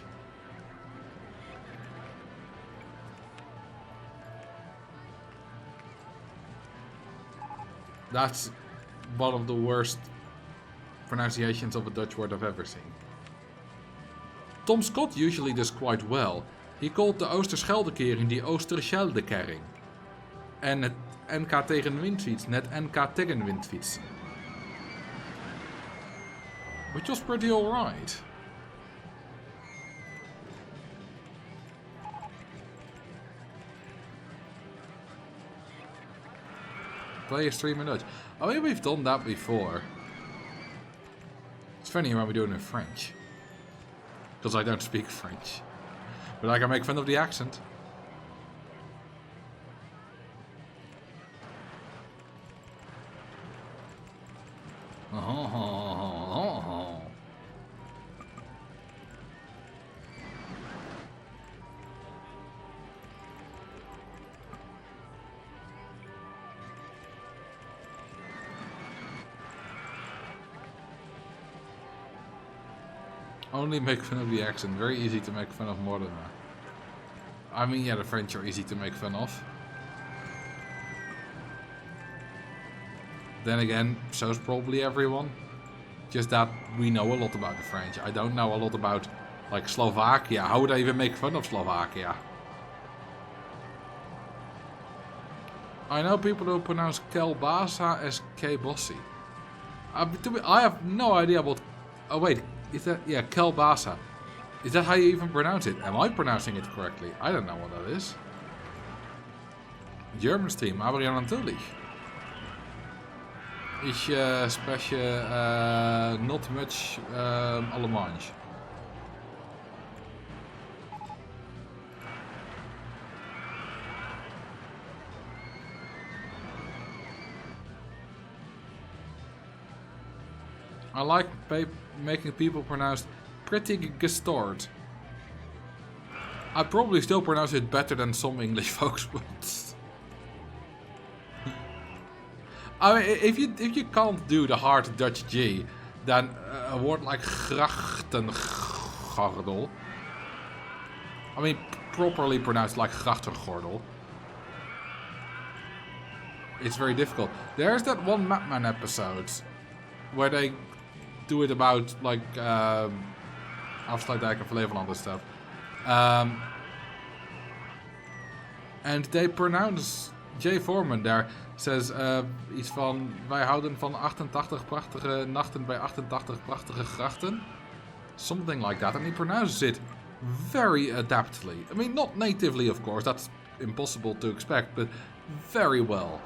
That's one of the worst pronunciations of a Dutch word I've ever seen. Tom Scott usually does quite well. He called de Oosterscheldekering die Oosterscheldekering. En het NK tegen windfiets, net NK tegen windfiets. Which was pretty alright. Play a stream in Dutch. Oh, maybe we've done that before. It's funny when we do it in French. Because I don't speak French. But I can make fun of the accent. Only make fun of the accent. Very easy to make fun of more than that. I mean, yeah, the French are easy to make fun of. Then again, so is probably everyone. Just that we know a lot about the French. I don't know a lot about, like, Slovakia. How would I even make fun of Slovakia? I know people who pronounce Kelbasa as Kebossi. I have no idea what... Oh, wait. Is that... Yeah, Kelbasa. Is that how you even pronounce it? Am I pronouncing it correctly? I don't know what that is. German stream, aber ja natürlich. Ich spreche not much Alemansch. I like making people pronounce pretty gestort. I probably still pronounce it better than some English folks would. I mean, if you can't do the hard Dutch G, then a word like grachtengordel, I mean, properly pronounced like grachtengordel, it's very difficult. There's that one Mapman episode where they do it about like Afsluitdijk and Flevoland and stuff, and they pronounce Jay Foreman there says iets van wij houden van 88 prachtige nachten bij 88 prachtige grachten, something like that, and he pronounces it very adaptedly. I mean, not natively, of course, that's impossible to expect, but very well.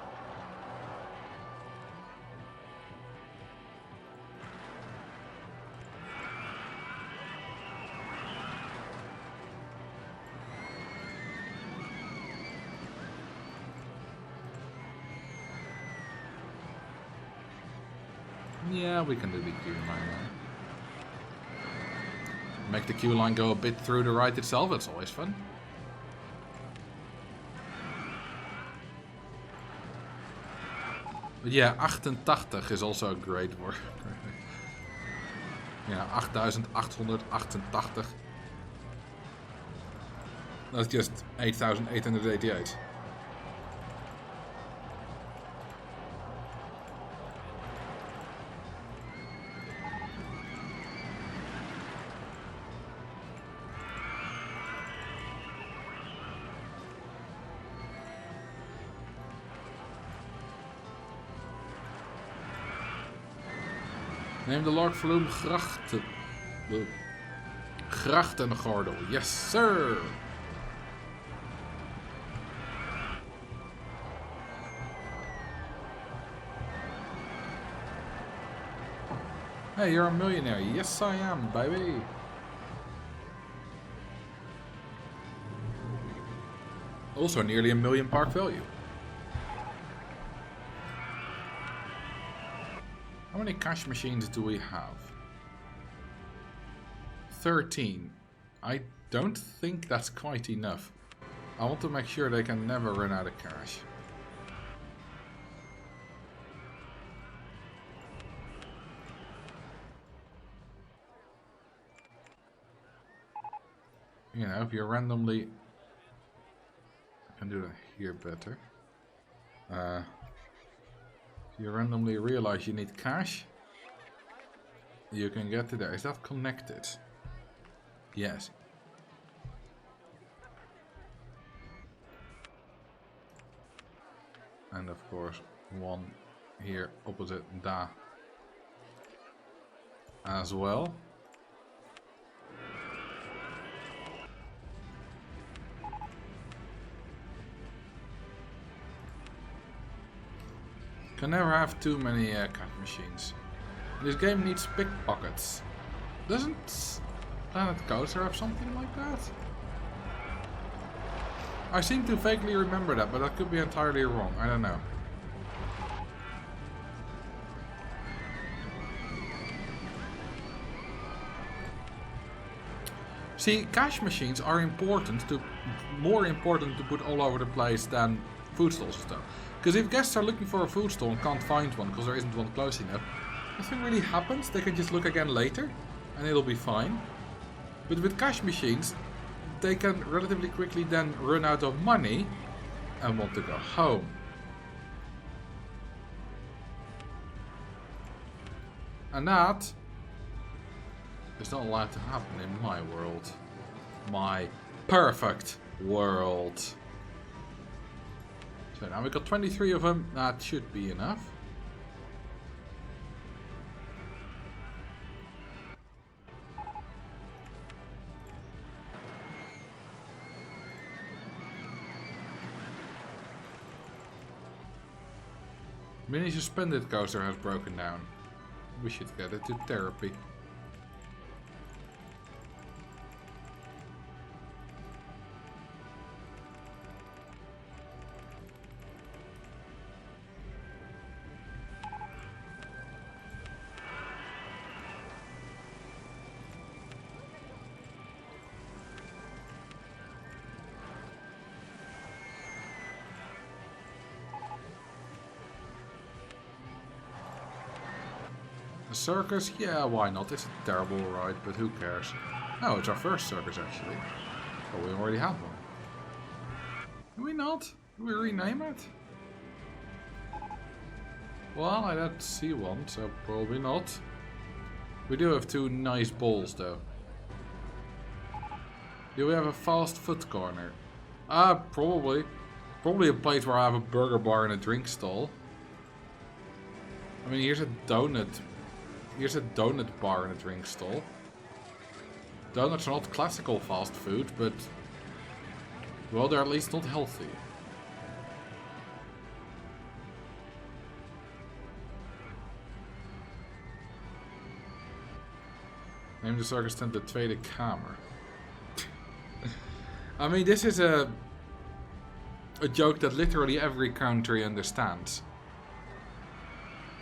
Yeah, we can do the queue line. Make the queue line go a bit through the right itself, it's always fun. But yeah, 88 is also a great word. Yeah, 8888. That's just 8888. Neem de Lord Vloem grachtengordel. Yes, sir! Hey, you're a millionaire. Yes, I am, baby. Also nearly $1 million park value. How many cash machines do we have? 13. I don't think that's quite enough. I want to make sure they can never run out of cash. You know, if you randomly... I can do that here better. If you randomly realize you need cash, you can get to there. Is that connected? Yes. And of course, one here opposite Da as well. Can never have too many cash machines. This game needs pickpockets. Doesn't Planet Coaster have something like that? I seem to vaguely remember that, but that could be entirely wrong. I don't know. See, cash machines are more important to put all over the place than food stalls and stuff. Because if guests are looking for a food stall and can't find one because there isn't one close enough, nothing really happens. They can just look again later and it'll be fine. But with cash machines, they can relatively quickly then run out of money and want to go home. And that is not allowed to happen in my world. My perfect world. So now we've got 23 of them. That should be enough. Mini suspended coaster has broken down. We should get it to therapy. Circus? Yeah, why not? It's a terrible ride, but who cares? No, it's our first circus actually. Oh, we already have one. Do we not? Do we rename it? Well, I don't see one, so probably not. We do have two nice balls though. Do we have a fast food corner? Probably. Probably a place where I have a burger bar and a drink stall. I mean, here's a donut. Here's a donut bar and a drink stall. Donuts are not classical fast food, but well, they're at least not healthy. Neem de circus tent de Tweede Kamer. I mean, this is a joke that literally every country understands.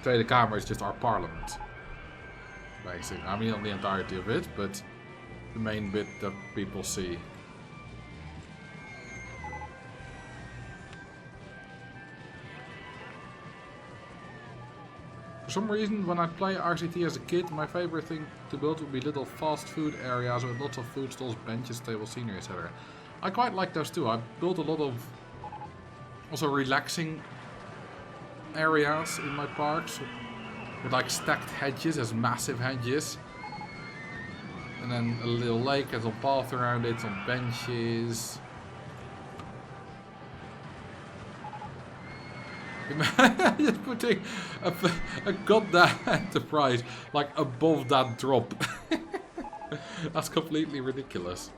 Tweede Kamer is just our parliament. Basically, I mean not the entirety of it, but the main bit that people see. For some reason, when I play RCT as a kid, my favorite thing to build would be little fast food areas with lots of food stalls, benches, tables, scenery, etc. I quite like those too. I built a lot of also relaxing areas in my parks. With like stacked hedges as massive hedges. And then a little lake and some path around it, some benches. Imagine putting a goddamn enterprise like above that drop. That's completely ridiculous.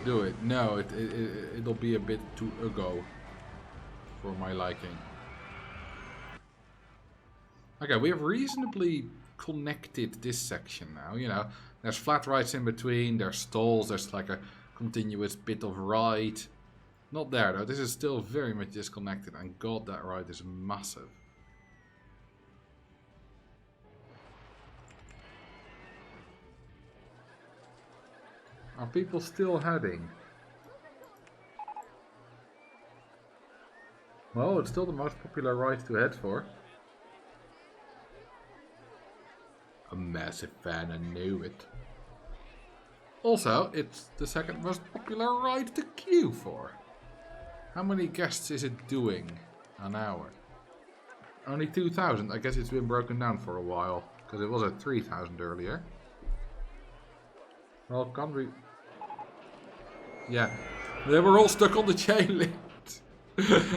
Do it. No, it'll be a bit too ago for my liking. Okay, we have reasonably connected this section now, you know. There's flat rides in between, there's stalls, there's like a continuous bit of ride. Not there though, this is still very much disconnected, and god, that ride is massive. Are people still heading? Well, it's still the most popular ride to head for. A massive fan, I knew it. Also, it's the second most popular ride to queue for. How many guests is it doing an hour? Only 2,000. I guess it's been broken down for a while, because it was at 3,000 earlier. Well, can't we... Yeah, they were all stuck on the chain lift.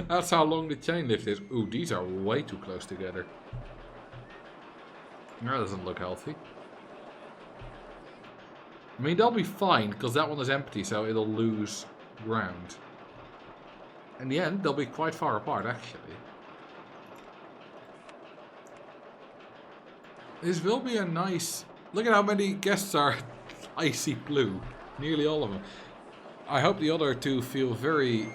That's how long the chain lift is. Ooh, these are way too close together. That doesn't look healthy. I mean, they'll be fine, because that one is empty, so it'll lose ground. In the end, they'll be quite far apart, actually. This will be a nice... Look at how many guests are icy blue. Nearly all of them. I hope the other two feel very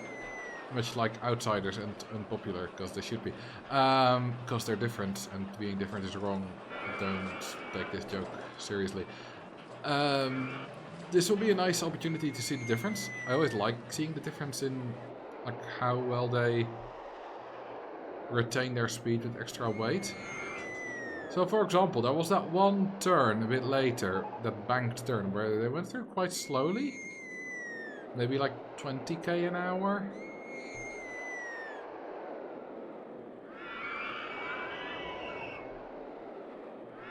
much like outsiders and unpopular, because they should be. Because they're different, and being different is wrong. Don't take this joke seriously. This will be a nice opportunity to see the difference. I always like seeing the difference in like how well they retain their speed with extra weight. So for example, there was that one turn a bit later, that banked turn, where they went through quite slowly. Maybe like 20k an hour.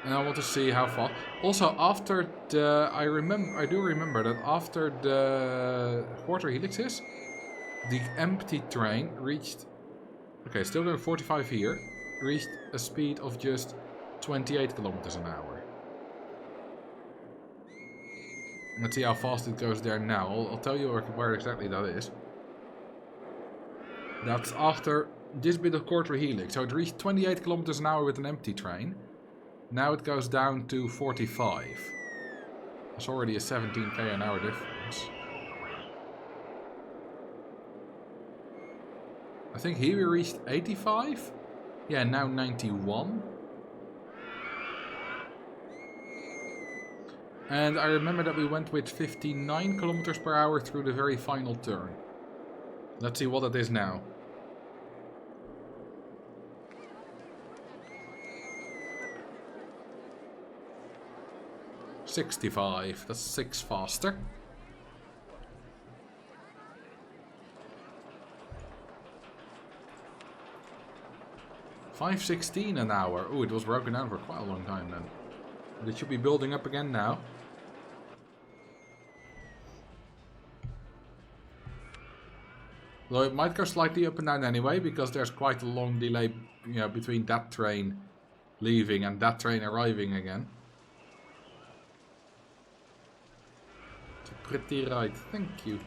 And I want to see how far. Also, after the, I do remember that after the quarter helixes, the empty train reached. Okay, still doing 45 here. Reached a speed of just 28 kilometers an hour. Let's see how fast it goes there now. I'll tell you where exactly that is. That's after this bit of quarter helix. So it reached 28 kilometers an hour with an empty train. Now it goes down to 45. That's already a 17k an hour difference. I think here we reached 85. Yeah, now 91. And I remember that we went with 59 kilometers per hour through the very final turn. Let's see what it is now. $65. That's 6 faster. $5.16 an hour. Oh, it was broken down for quite a long time then. But it should be building up again now. Though it might go slightly up and down anyway, because there's quite a long delay, you know, between that train leaving and that train arriving again. It's pretty right, thank you.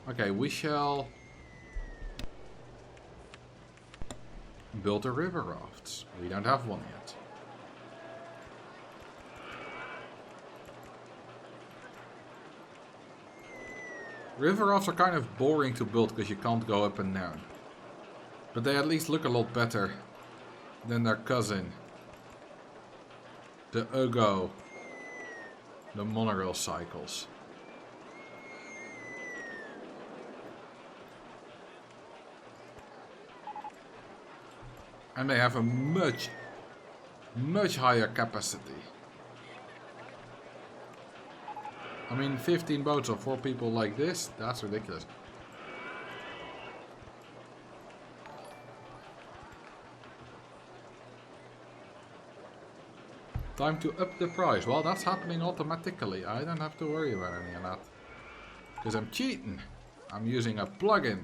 Okay, we shall build a river raft. We don't have one yet. River rafts are kind of boring to build because you can't go up and down. But they at least look a lot better than their cousin, the Ugo, the monorail cycles. And they have a much higher capacity. I mean, 15 boats of 4 people like this, that's ridiculous. Time to up the price. Well, that's happening automatically. I don't have to worry about any of that. Because I'm cheating. I'm using a plugin.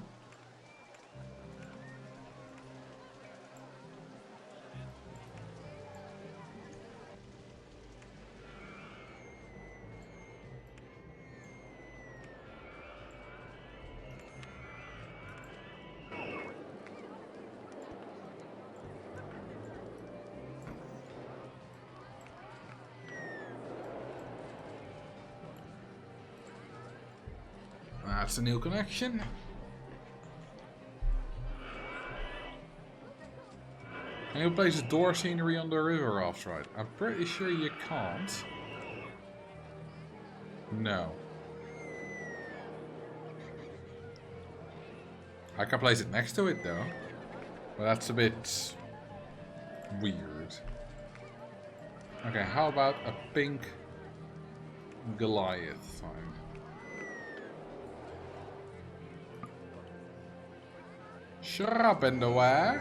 That's a new connection. Can you place door scenery on the river raft, right? I'm pretty sure you can't. No. I can place it next to it though. But that's a bit weird. Okay, how about a pink Goliath sign? Shrub in the way.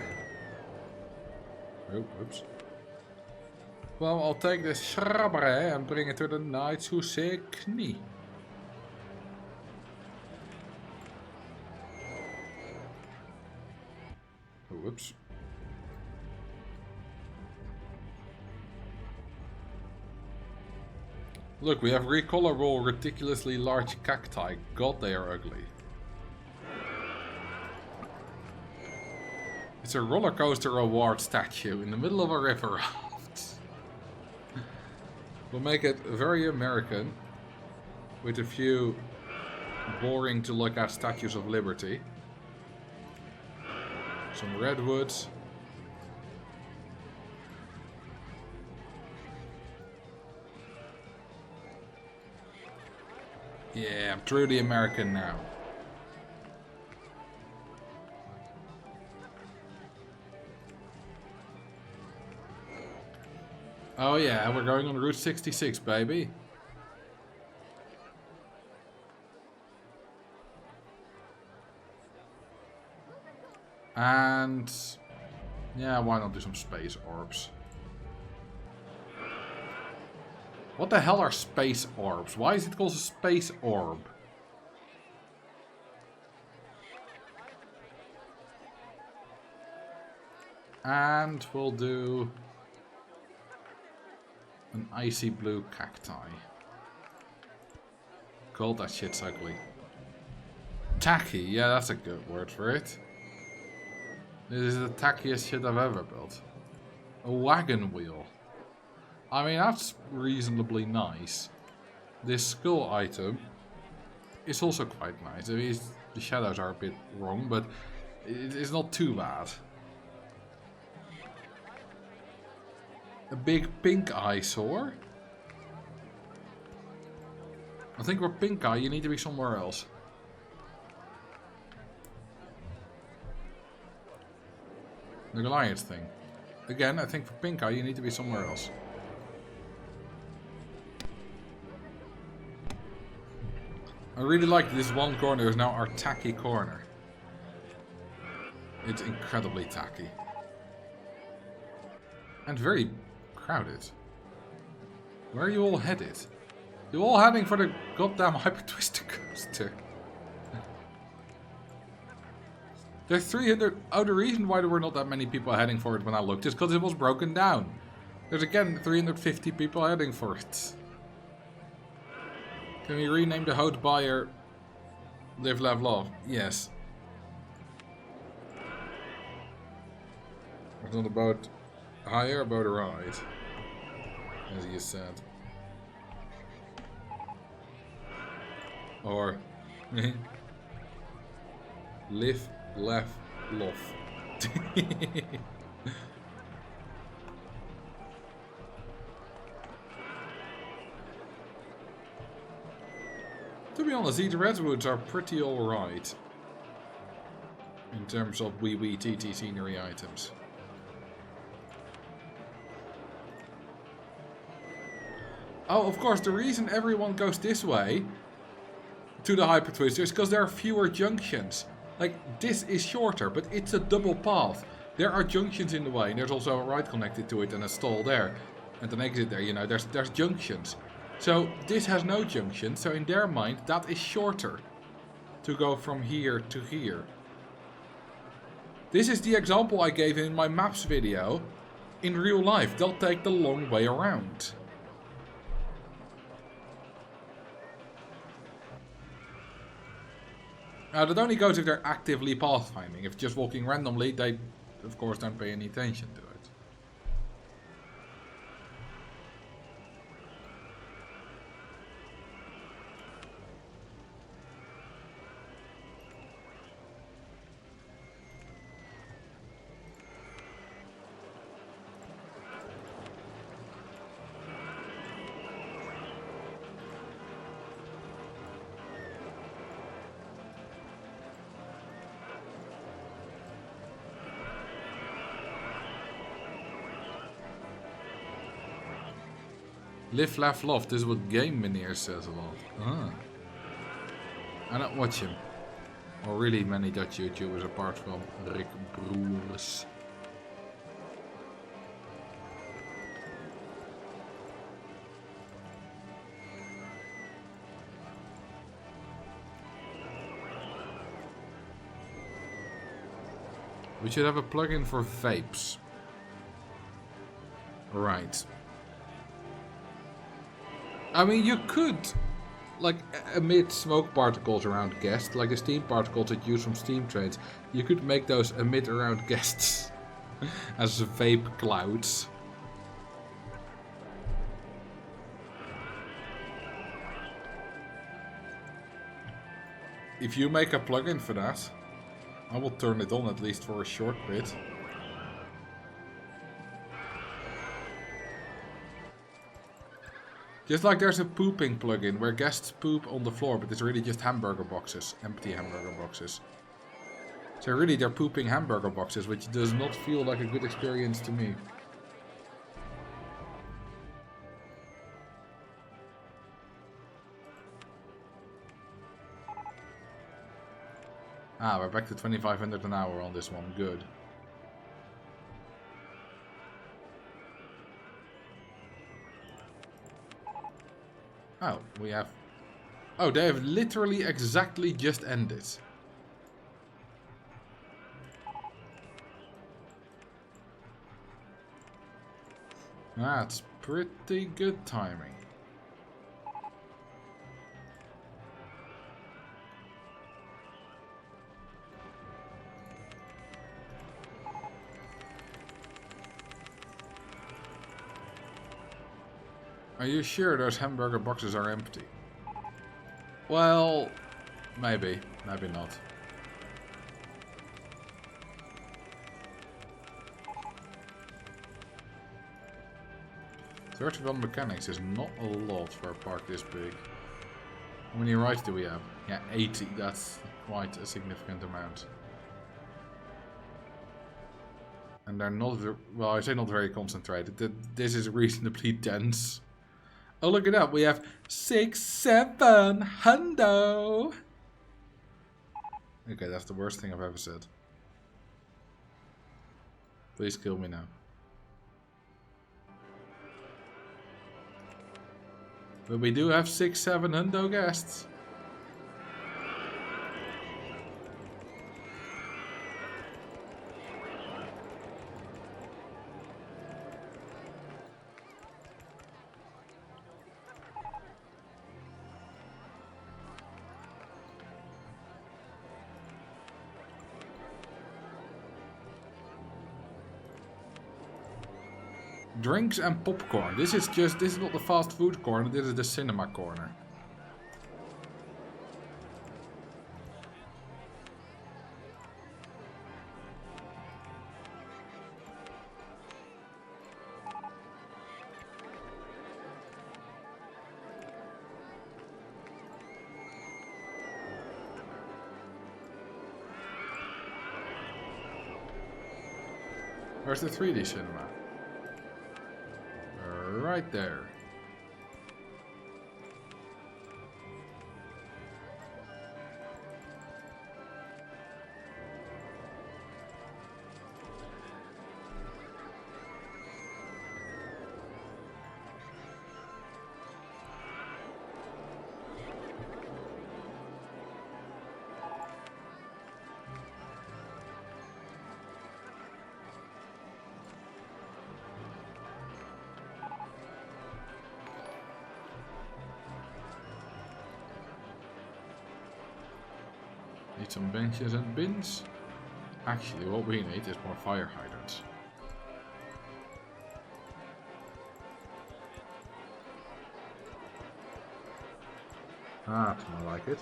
Oh, oops. Well, I'll take this shrubbery and bring it to the knights who say knee. Oh, whoops. Look, we have recolorable, ridiculously large cacti. God, they are ugly. It's a roller coaster award statue in the middle of a river raft. We'll make it very American, with a few boring to look at statues of liberty. Some redwoods. Yeah, I'm truly American now. Oh yeah, we're going on Route 66, baby. And yeah, why not do some space orbs? What the hell are space orbs? Why is it called a space orb? And we'll do an icy blue cacti. God, that shit's ugly. Tacky, yeah, that's a good word for it. This is the tackiest shit I've ever built. A wagon wheel. I mean, that's reasonably nice. This skull item is also quite nice. I mean, the shadows are a bit wrong, but it's not too bad. A big pink eyesore. I think for pink eye, you need to be somewhere else. The Goliath thing. Again, I think for pink eye, you need to be somewhere else. I really like this one corner is now our tacky corner. It's incredibly tacky. And very crowded. Where are you all headed? You're all heading for the goddamn Hyper Twister coaster. There's 300... Oh, the reason why there were not that many people heading for it when I looked is because it was broken down. There's again 350 people heading for it. Can we rename the Hout Buyer Live, Laugh, Love? Yes. It's not about hire, about a ride. As you said. Or live, laugh, love. To be honest, these redwoods are pretty alright. In terms of wee TT scenery items. Oh, of course, the reason everyone goes this way to the Hyper Twister is because there are fewer junctions. Like, this is shorter, but it's a double path. There are junctions in the way, and there's also a ride connected to it and a stall there. And an exit there, you know, there's junctions. So, this has no junction, so in their mind, that is shorter. To go from here to here. This is the example I gave in my maps video. In real life, they'll take the long way around. That only goes if they're actively pathfinding. If just walking randomly, they, of course, don't pay any attention to it. Live, laugh, love. This is what Game Meneer says a lot. Ah. I don't watch him. Or really many Dutch YouTubers apart from Rick Broers. We should have a plugin for vapes. Right. I mean, you could, like, emit smoke particles around guests, like the steam particles that you use from steam trains. You could make those emit around guests as vape clouds. If you make a plugin for that, I will turn it on at least for a short bit. Just like there's a pooping plugin where guests poop on the floor, but it's really just hamburger boxes, empty hamburger boxes. So really they're pooping hamburger boxes, which does not feel like a good experience to me. Ah, we're back to 2,500 an hour on this one. Good. Oh, we have... Oh, they have literally exactly just ended. That's pretty good timing. Are you sure those hamburger boxes are empty? Well, maybe. Maybe not. 31 mechanics is not a lot for a park this big. How many rides do we have? Yeah, 80. That's quite a significant amount. And they're not, well, I say not very concentrated. This is reasonably dense. Oh, look it up. We have 6, 7 hundo. Okay, that's the worst thing I've ever said. Please kill me now. But we do have 6, 7 hundo guests. Drinks and popcorn. This is not the fast food corner, this is the cinema corner. Where's the 3D cinema? Right there. Need some benches and bins. Actually, what we need is more fire hydrants. Ah, that's more like it.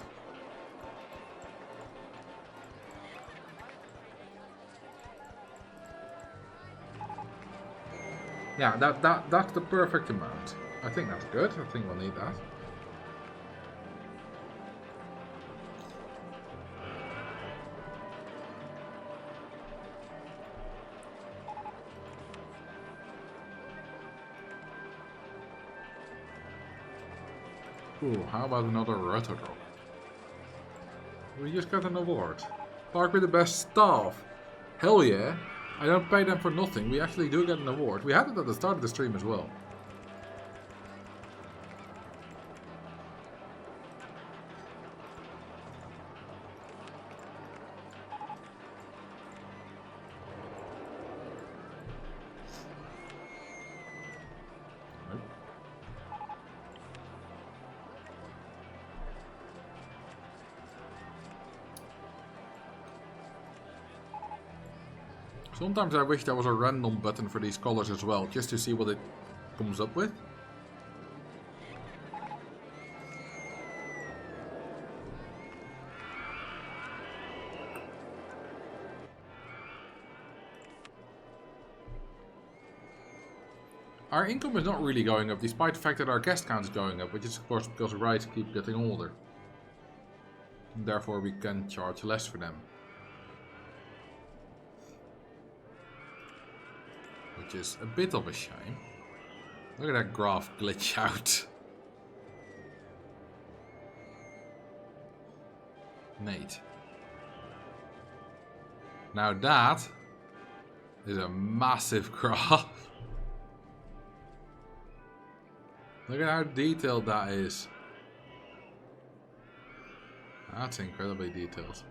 Yeah, that's the perfect amount. I think that's good. I think we'll need that. Ooh, how about another rotodrop? We just got an award. Park with the best staff. Hell yeah. I don't pay them for nothing. We actually do get an award. We had it at the start of the stream as well. Sometimes I wish there was a random button for these colors as well, just to see what it comes up with. Our income is not really going up, despite the fact that our guest count is going up, which is of course because rides keep getting older. And therefore we can charge less for them. Which is a bit of a shame. Look at that graph glitch out. Nate. Now that is a massive graph. Look at how detailed that is. That's incredibly detailed.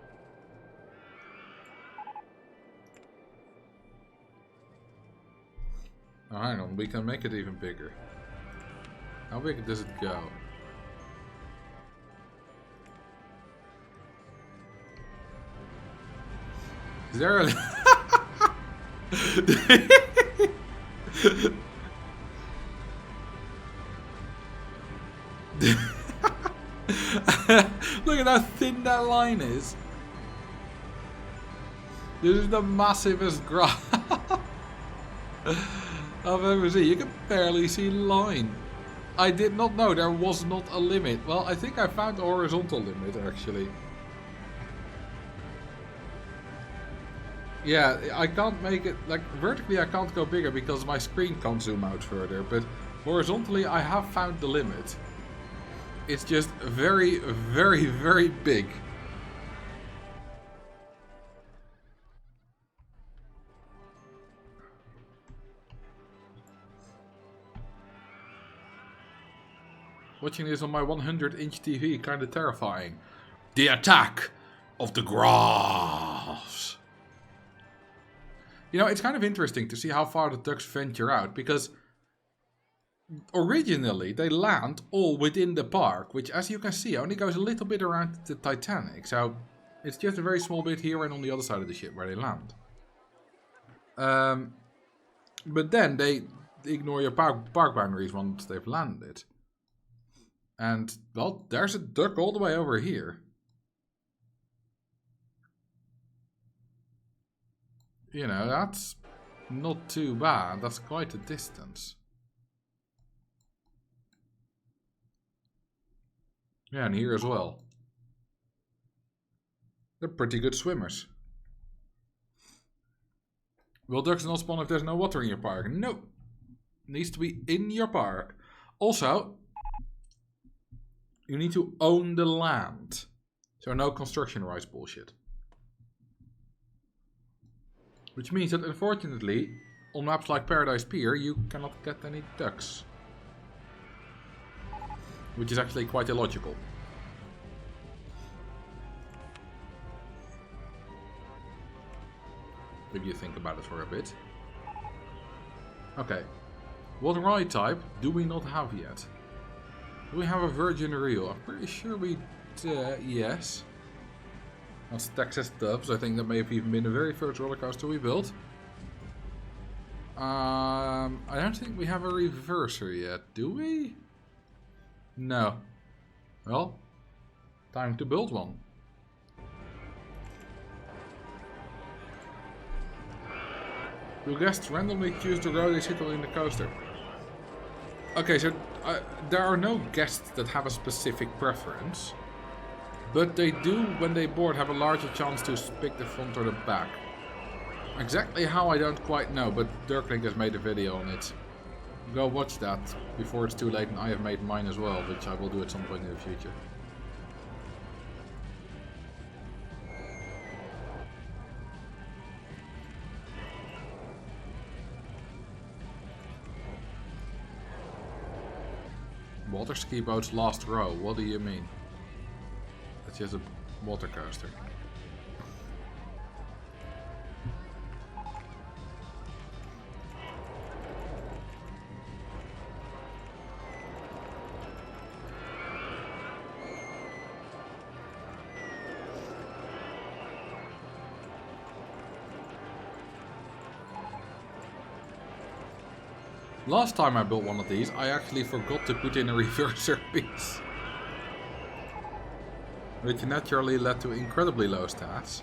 Oh, hang on, we can make it even bigger. How big does it go? Is there a... Look at how thin that line is. This is the massivest graph I've ever seen. You can barely see line. I did not know there was not a limit. Well, I think I found a horizontal limit actually. Yeah, I can't make it, like vertically I can't go bigger because my screen can't zoom out further, but horizontally I have found the limit. It's just very, very, very big. Watching this on my 100-inch TV, kinda terrifying. The attack of the graphs. You know, it's kind of interesting to see how far the ducks venture out, because originally they land all within the park, which as you can see only goes a little bit around the Titanic, so it's just a very small bit here and on the other side of the ship where they land. But then they ignore your park boundaries once they've landed. And, well, there's a duck all the way over here. You know, that's not too bad. That's quite a distance. Yeah, and here as well. They're pretty good swimmers. Will ducks not spawn if there's no water in your park? No. Needs to be in your park. Also, you need to own the land. So no construction rights bullshit. Which means that unfortunately, on maps like Paradise Pier, you cannot get any ducks. Which is actually quite illogical. If you think about it for a bit. Okay. What ride type do we not have yet? Do we have a Virgin Reel? I'm pretty sure we yes. That's Texas Dubs. I think that may have even been the very first roller coaster we built. I don't think we have a reverser yet, do we? No. Well, time to build one. Your guests randomly choose the road they sit on in the coaster. Okay, so there are no guests that have a specific preference. But they do, when they board, have a larger chance to pick the front or the back. Exactly how, I don't quite know, but Dirklink has made a video on it. Go watch that before it's too late, and I have made mine as well, which I will do at some point in the future. Water ski boat's last row. What do you mean? That she has a water coaster. Last time I built one of these, I actually forgot to put in a reverser piece. Which naturally led to incredibly low stats.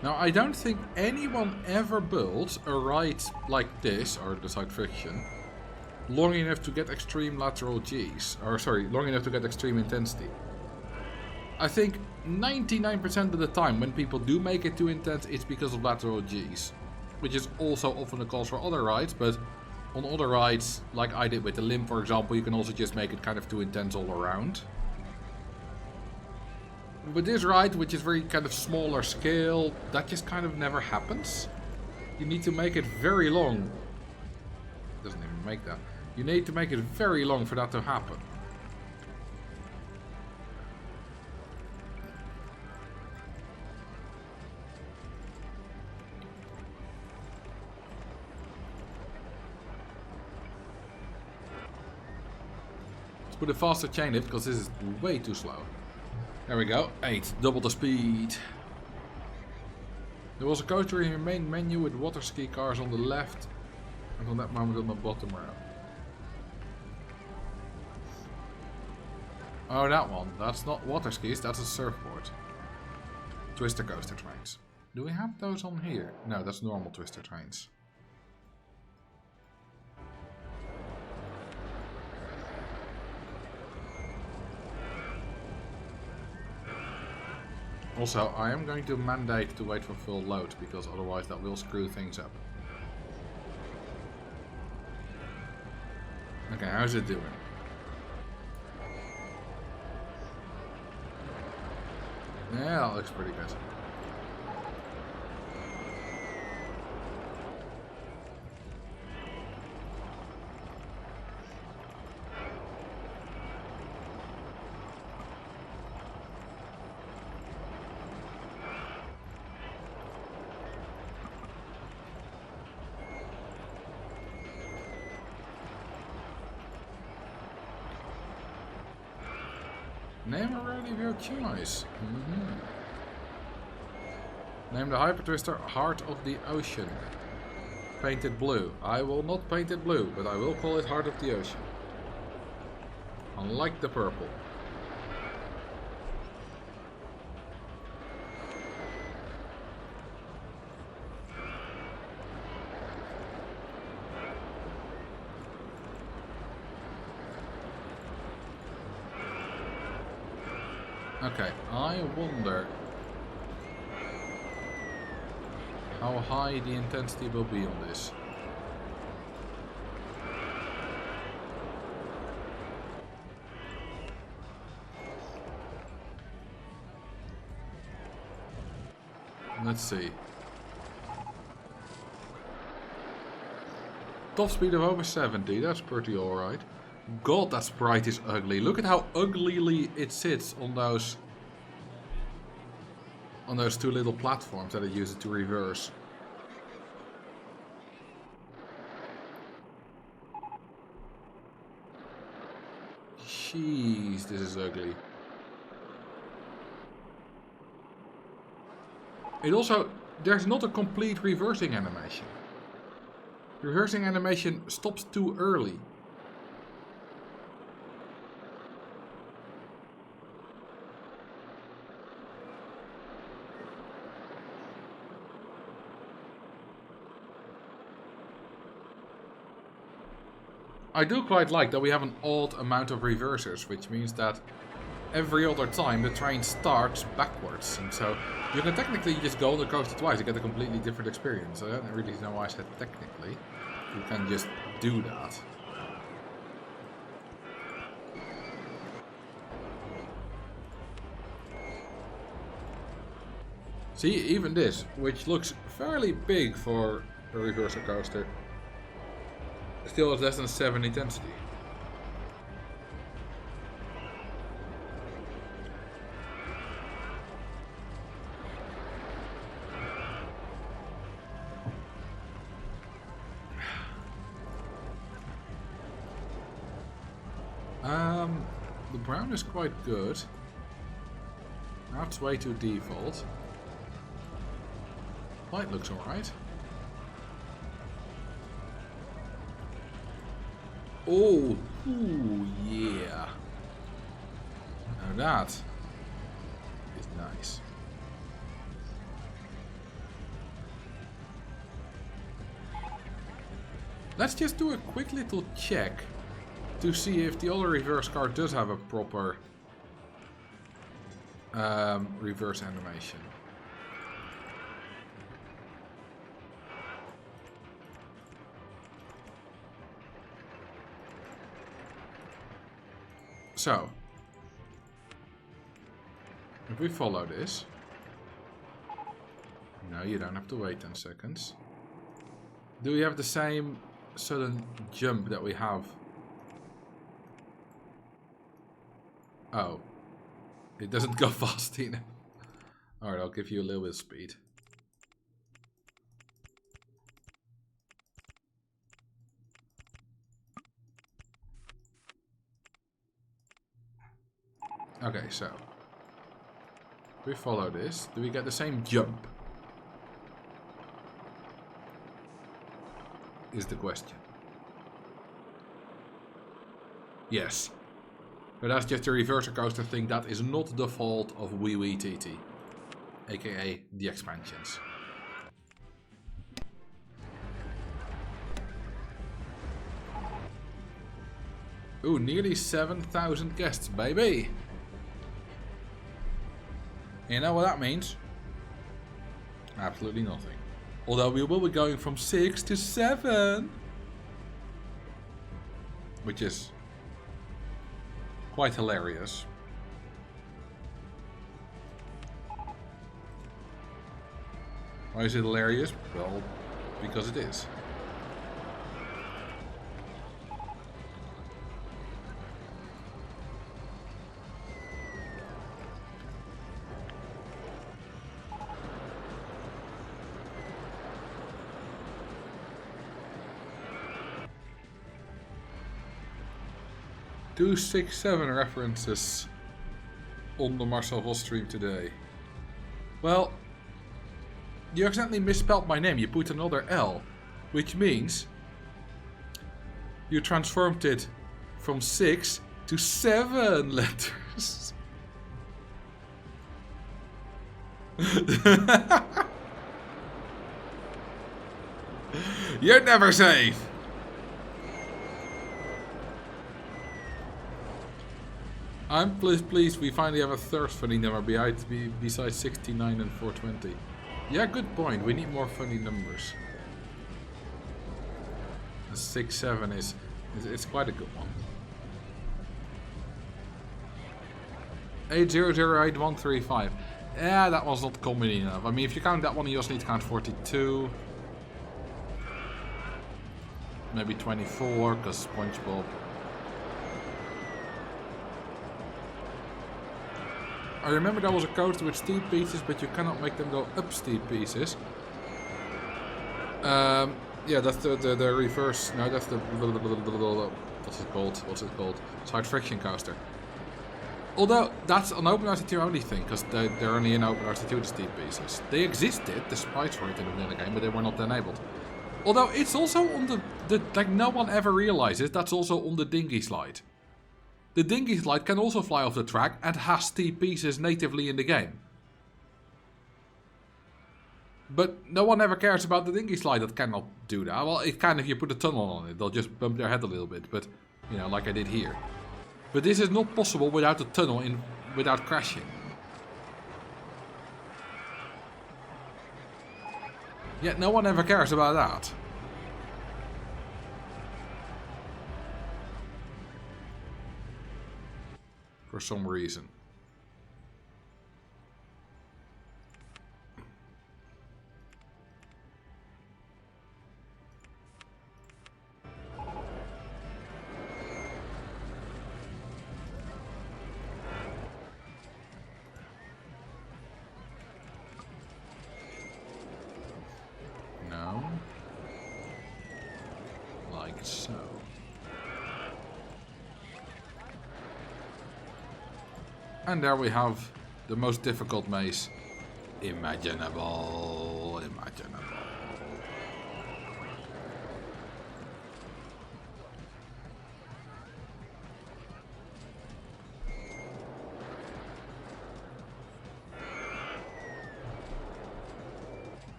Now, I don't think anyone ever built a ride like this, or the side friction, long enough to get extreme lateral Gs. Or, sorry, long enough to get extreme intensity. I think 99% of the time, when people do make it too intense, it's because of lateral Gs. Which is also often the cause for other rides, but on other rides, like I did with the Limb, for example, you can also just make it kind of too intense all around. With this ride, which is very kind of smaller scale, that just kind of never happens. You need to make it very long. It doesn't even make that. You need to make it very long for that to happen. Let's put a faster chain lift because this is way too slow. There we go, 8, double the speed. There was a coaster in your main menu with water ski cars on the left, and on that moment on the bottom row. Oh, that one. That's not water skis, that's a surfboard. Twister coaster trains. Do we have those on here? No, that's normal twister trains. Also, I am going to mandate to wait for full load, because otherwise that will screw things up. Okay, how's it doing? Yeah, that looks pretty good. Name a ride of your choice. Name the Hyper Twister Heart of the Ocean. Paint it blue. I will not paint it blue, but I will call it Heart of the Ocean. Unlike the purple. Okay, I wonder how high the intensity will be on this. Let's see. Top speed of over 70, that's pretty alright. God, that sprite is ugly. Look at how uglily it sits on those two little platforms that it uses to reverse. Jeez, this is ugly. It also, there's not a complete reversing animation. Reversing animation stops too early. I do quite like that we have an odd amount of reversers, which means that every other time the train starts backwards. And so you can technically just go on the coaster twice to get a completely different experience. I don't really know why I said technically. You can just do that. See, even this, which looks fairly big for a reverser coaster, still has less than 7 intensity. The brown is quite good. That's way too default. Light looks alright. Oh, ooh, yeah. Now that is nice. Let's just do a quick little check to see if the other reverse car does have a proper reverse animation. So, if we follow this, no, you don't have to wait 10 seconds. Do we have the same sudden jump that we have? Oh, it doesn't go fast enough. Alright, I'll give you a little bit of speed. Okay, so if we follow this, do we get the same jump? Is the question. Yes. But that's just a reverser coaster thing. That is not the fault of Wee Wee TT, aka the expansions. Ooh, nearly 7,000 guests, baby! You know what that means? Absolutely nothing. Although we will be going from 6 to 7. Which is quite hilarious. Why is it hilarious? Well, because it is. Do 6-7 references on the Marcel stream today. Well, you accidentally misspelled my name. You put another L, which means you transformed it from 6 to 7 letters. You're never safe. I'm pleased we finally have a third funny number besides 69 and 420. Yeah, good point. We need more funny numbers. 6-7 it's quite a good one. 8008135. Yeah, that was not common enough. I mean, if you count that one, you also need to count 42. Maybe 24, because SpongeBob. I remember there was a coaster with steep pieces, but you cannot make them go up steep pieces. Yeah, that's the reverse. No, that's the what's it called? Side friction coaster. Although that's an open RC2 only thing, because they're only in open RC2 the steep pieces. They existed, the sprites for it in the game, but they were not enabled. Although it's also on the like no one ever realizes that's also on the dinghy slide. The dinghy slide can also fly off the track and has steep pieces natively in the game. But no one ever cares about the dinghy slide that cannot do that. Well, it can if you put a tunnel on it. They'll just bump their head a little bit, but, you know, like I did here. But this is not possible without a tunnel, without crashing. Yet no one ever cares about that. For some reason. So. And there we have the most difficult maze imaginable.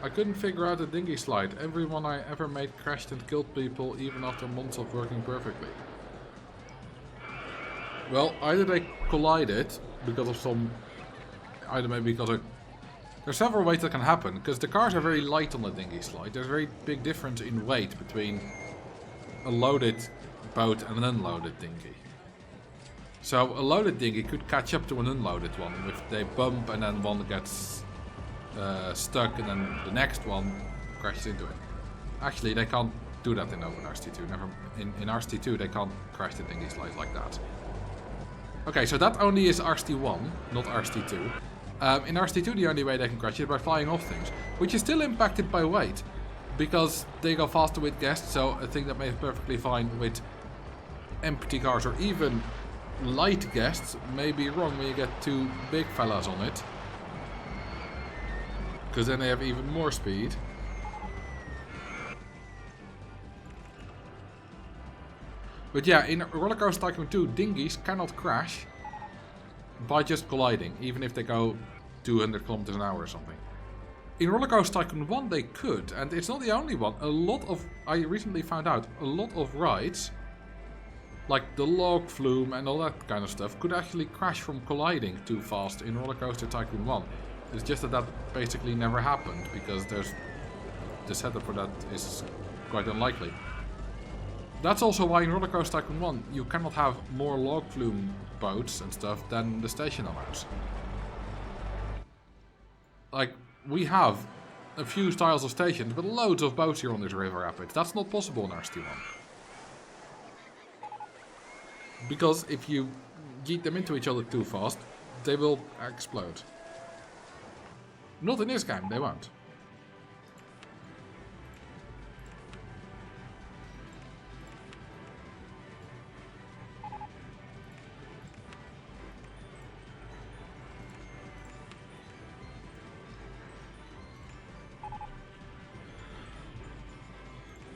I couldn't figure out the dinghy slide. Everyone I ever made crashed and killed people even after months of working perfectly. Well, either they collided because of some... Either maybe because of... There's several ways that can happen, because the cars are very light on the dinghy slide. There's a very big difference in weight between a loaded boat and an unloaded dinghy. So a loaded dinghy could catch up to an unloaded one if they bump and then one gets... stuck and then the next one crashes into it. Actually, they can't do that in OpenRCT2. Never in RCT2 they can't crash the dinghy slides like that. Okay, so that only is RCT1, not RCT2. In RCT2 the only way they can crash it is by flying off things, which is still impacted by weight, because they go faster with guests, so a thing that may be perfectly fine with empty cars or even light guests may be wrong when you get two big fellas on it. Because then they have even more speed. But yeah, in Roller Coaster Tycoon 2, dinghies cannot crash by just colliding, even if they go 200 kilometers an hour or something. In Roller Coaster Tycoon 1 they could, and it's not the only one. A lot of, I recently found out, a lot of rides, like the log flume and all that kind of stuff, could actually crash from colliding too fast in Roller Coaster Tycoon 1. It's just that basically never happened, because the setup for that is quite unlikely. That's also why in Roller Coaster Tycoon 1 you cannot have more log flume boats and stuff than the station allows. Like, we have a few styles of stations, but loads of boats here on this river rapids. That's not possible in RCT1. Because if you yeet them into each other too fast, they will explode. Not in this game, they won't.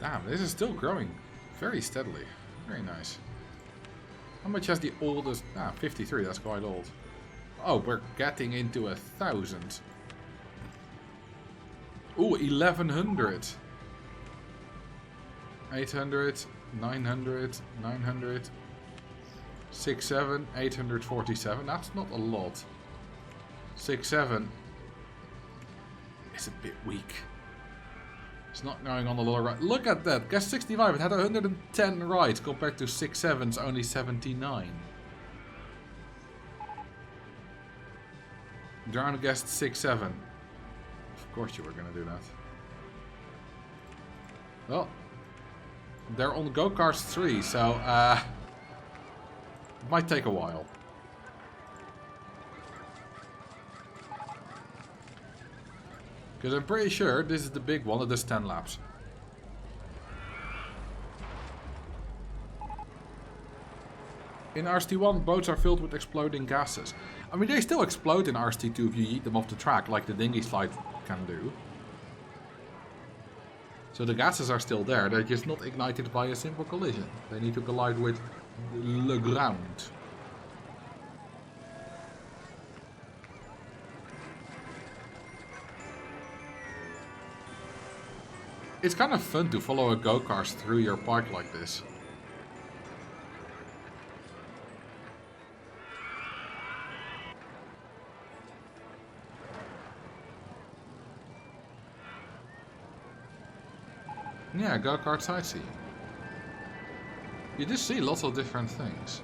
Damn, this is still growing very steadily. Very nice. How much has the oldest... 53, that's quite old. Oh, we're getting into 1,000. Ooh, 1,100. 800, 900, 900, 6,7, 847. That's not a lot. 6,7 is a bit weak. It's not going on a lot of rides. Look at that. Guest 65. It had 110 rides compared to 6,7's only 79. Drown guest 6,7. Of course you were going to do that. Well, they're on Go-Karts 3, so it might take a while. Because I'm pretty sure this is the big one that does 10 laps. In RCT1, boats are filled with exploding gases. I mean, they still explode in RCT2 if you yeet them off the track, like the dinghy slide can do. So the gases are still there, they're just not ignited by a simple collision. They need to collide with the ground. It's kind of fun to follow a go-kart through your park like this. Yeah, go-kart sightseeing. You just see lots of different things.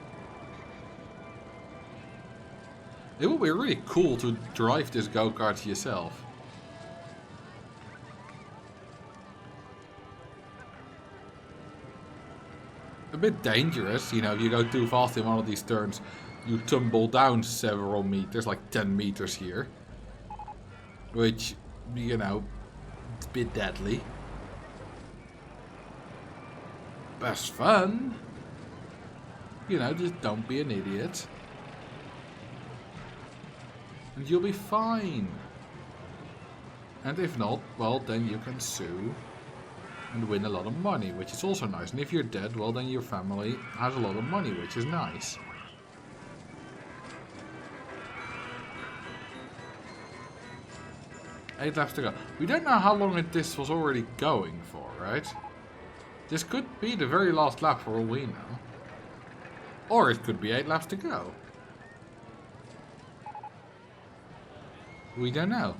It would be really cool to drive this go-kart yourself. A bit dangerous, you know, if you go too fast in one of these turns, you tumble down several meters, like 10 meters here. Which, you know, it's a bit deadly. Best fun. You know, just don't be an idiot. And you'll be fine. And if not, well, then you can sue and win a lot of money, which is also nice. And if you're dead, well, then your family has a lot of money, which is nice. Eight laps to go. We don't know how long this was already going for, right? This could be the very last lap for all we know. Or it could be 8 laps to go. We don't know.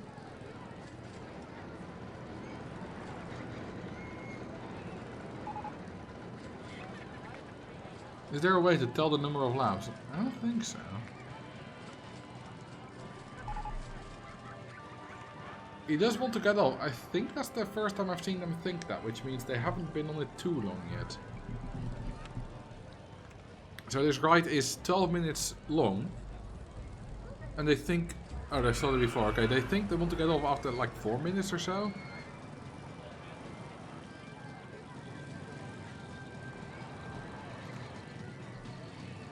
Is there a way to tell the number of laps? I don't think so. He does want to get off. I think that's the first time I've seen them think that, which means they haven't been on it too long yet. So this ride is 12 minutes long. And they think... Oh, they saw it before. Okay, they think they want to get off after like 4 minutes or so.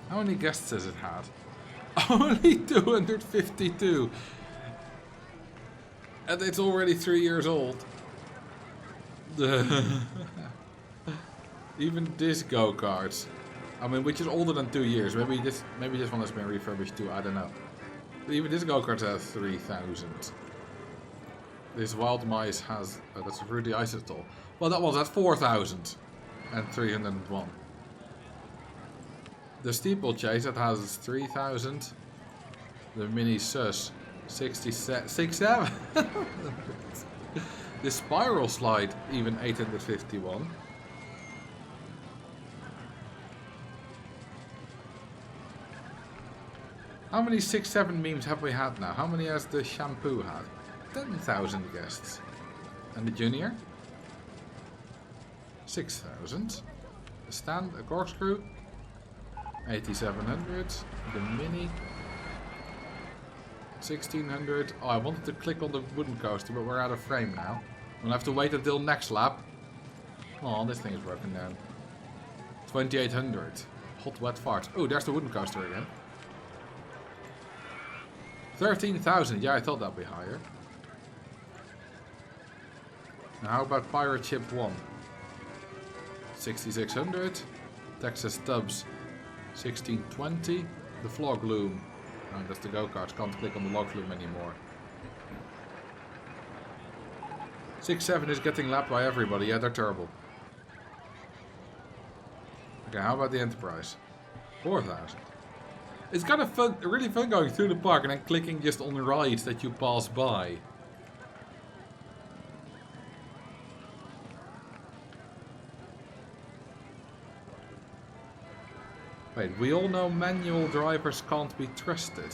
How many guests has it had? Only 252. And it's already 3 years old. Even this go-kart. I mean, which is older than 2 years. Maybe this one has been refurbished too. I don't know. But even this go-kart has 3,000. This Wild Mice has... that's a Rudy Isotol. Well, that was at 4,301. The Steeplechase that has 3,000. The Mini Sus 67. The Spiral Slide even 851. How many 6-7 memes have we had now? How many has the Shampoo had? 10,000 guests. And the Junior? 6,000. The Stand, a Corkscrew? 8,700. The Mini? 1,600. Oh, I wanted to click on the wooden coaster, but we're out of frame now. We'll have to wait until next lap. Oh, this thing is broken down. 2,800. Hot wet farts. Oh, there's the wooden coaster again. 13,000. Yeah, I thought that'd be higher. Now, how about Pirate Ship 1? 6,600. Texas Tubbs 1,620. The Flog Loom. Oh, that's the go-kart. Can't click on the log loom anymore. 6-7 is getting lapped by everybody. Yeah, they're terrible. Okay, how about the Enterprise? 4,000. It's kind of fun, really fun going through the park and then clicking just on the rides that you pass by. Wait, we all know manual drivers can't be trusted.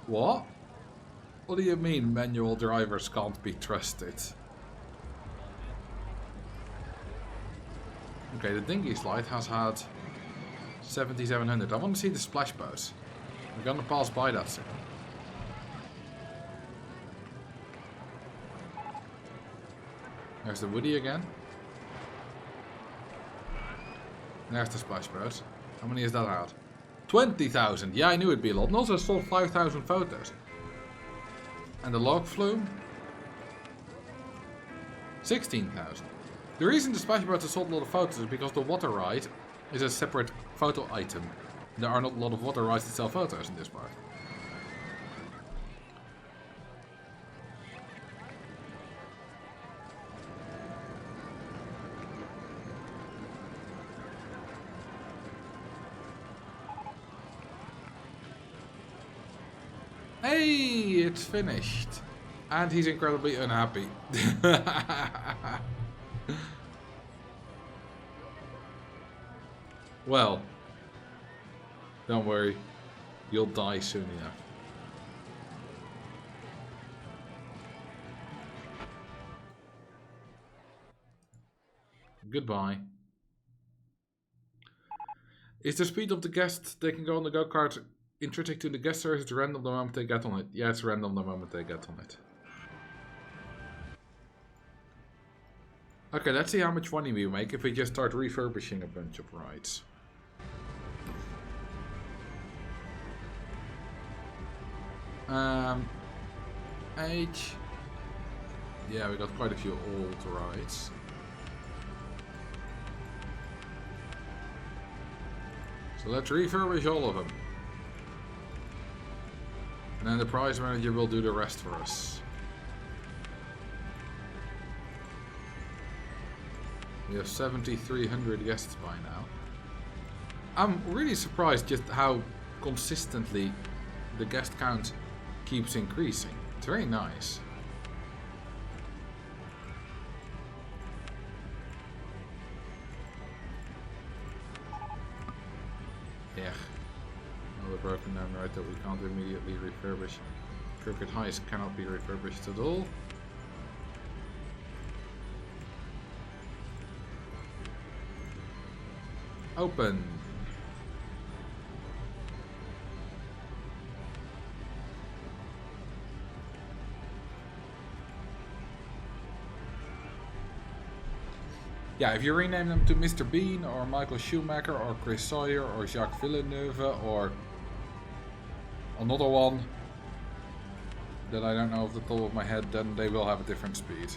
What? What do you mean manual drivers can't be trusted? Okay, the dinghy slide has had 7,700. I want to see the splash boats. We're gonna pass by that soon. There's the Woody again. There's the splash boat. How many is that out? 20,000. Yeah, I knew it'd be a lot. And also I saw 5,000 photos. And the log flume? 16,000. The reason the splash boats have sold a lot of photos is because the water ride is a separate photo item. There are not a lot of water rides that sell photos in this park. Hey, it's finished. And he's incredibly unhappy. Well, don't worry. You'll die soon enough. Goodbye. Is the speed of the guests they can go on the go-kart intrinsic to the guest service? It's random the moment they get on it. Yeah, it's random the moment they get on it. Okay, let's see how much money we make if we just start refurbishing a bunch of rides. Age. Yeah, we got quite a few old rides. So let's refurbish all of them. And then the prize manager will do the rest for us. We have 7,300 guests by now. I'm really surprised just how consistently the guest count keeps increasing. It's very nice. Yeah. Another broken down ride that we can't immediately refurbish. Crooked Heist cannot be refurbished at all. Open. Yeah, if you rename them to Mr. Bean or Michael Schumacher or Chris Sawyer or Jacques Villeneuve or another one that I don't know off the top of my head, then they will have a different speed.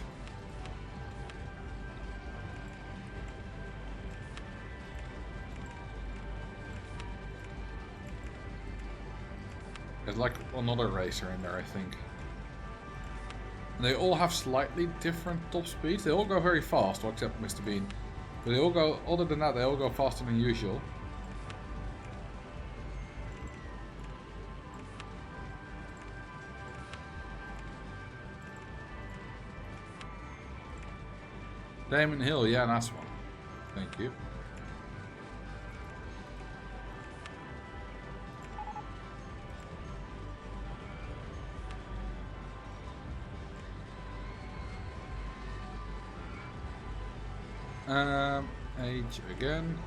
There's like another racer in there, I think. They all have slightly different top speeds. They all go very fast, well, except Mr. Bean. But they all go, other than that, they all go faster than usual. Damon Hill, yeah, that's one. Thank you. Age again.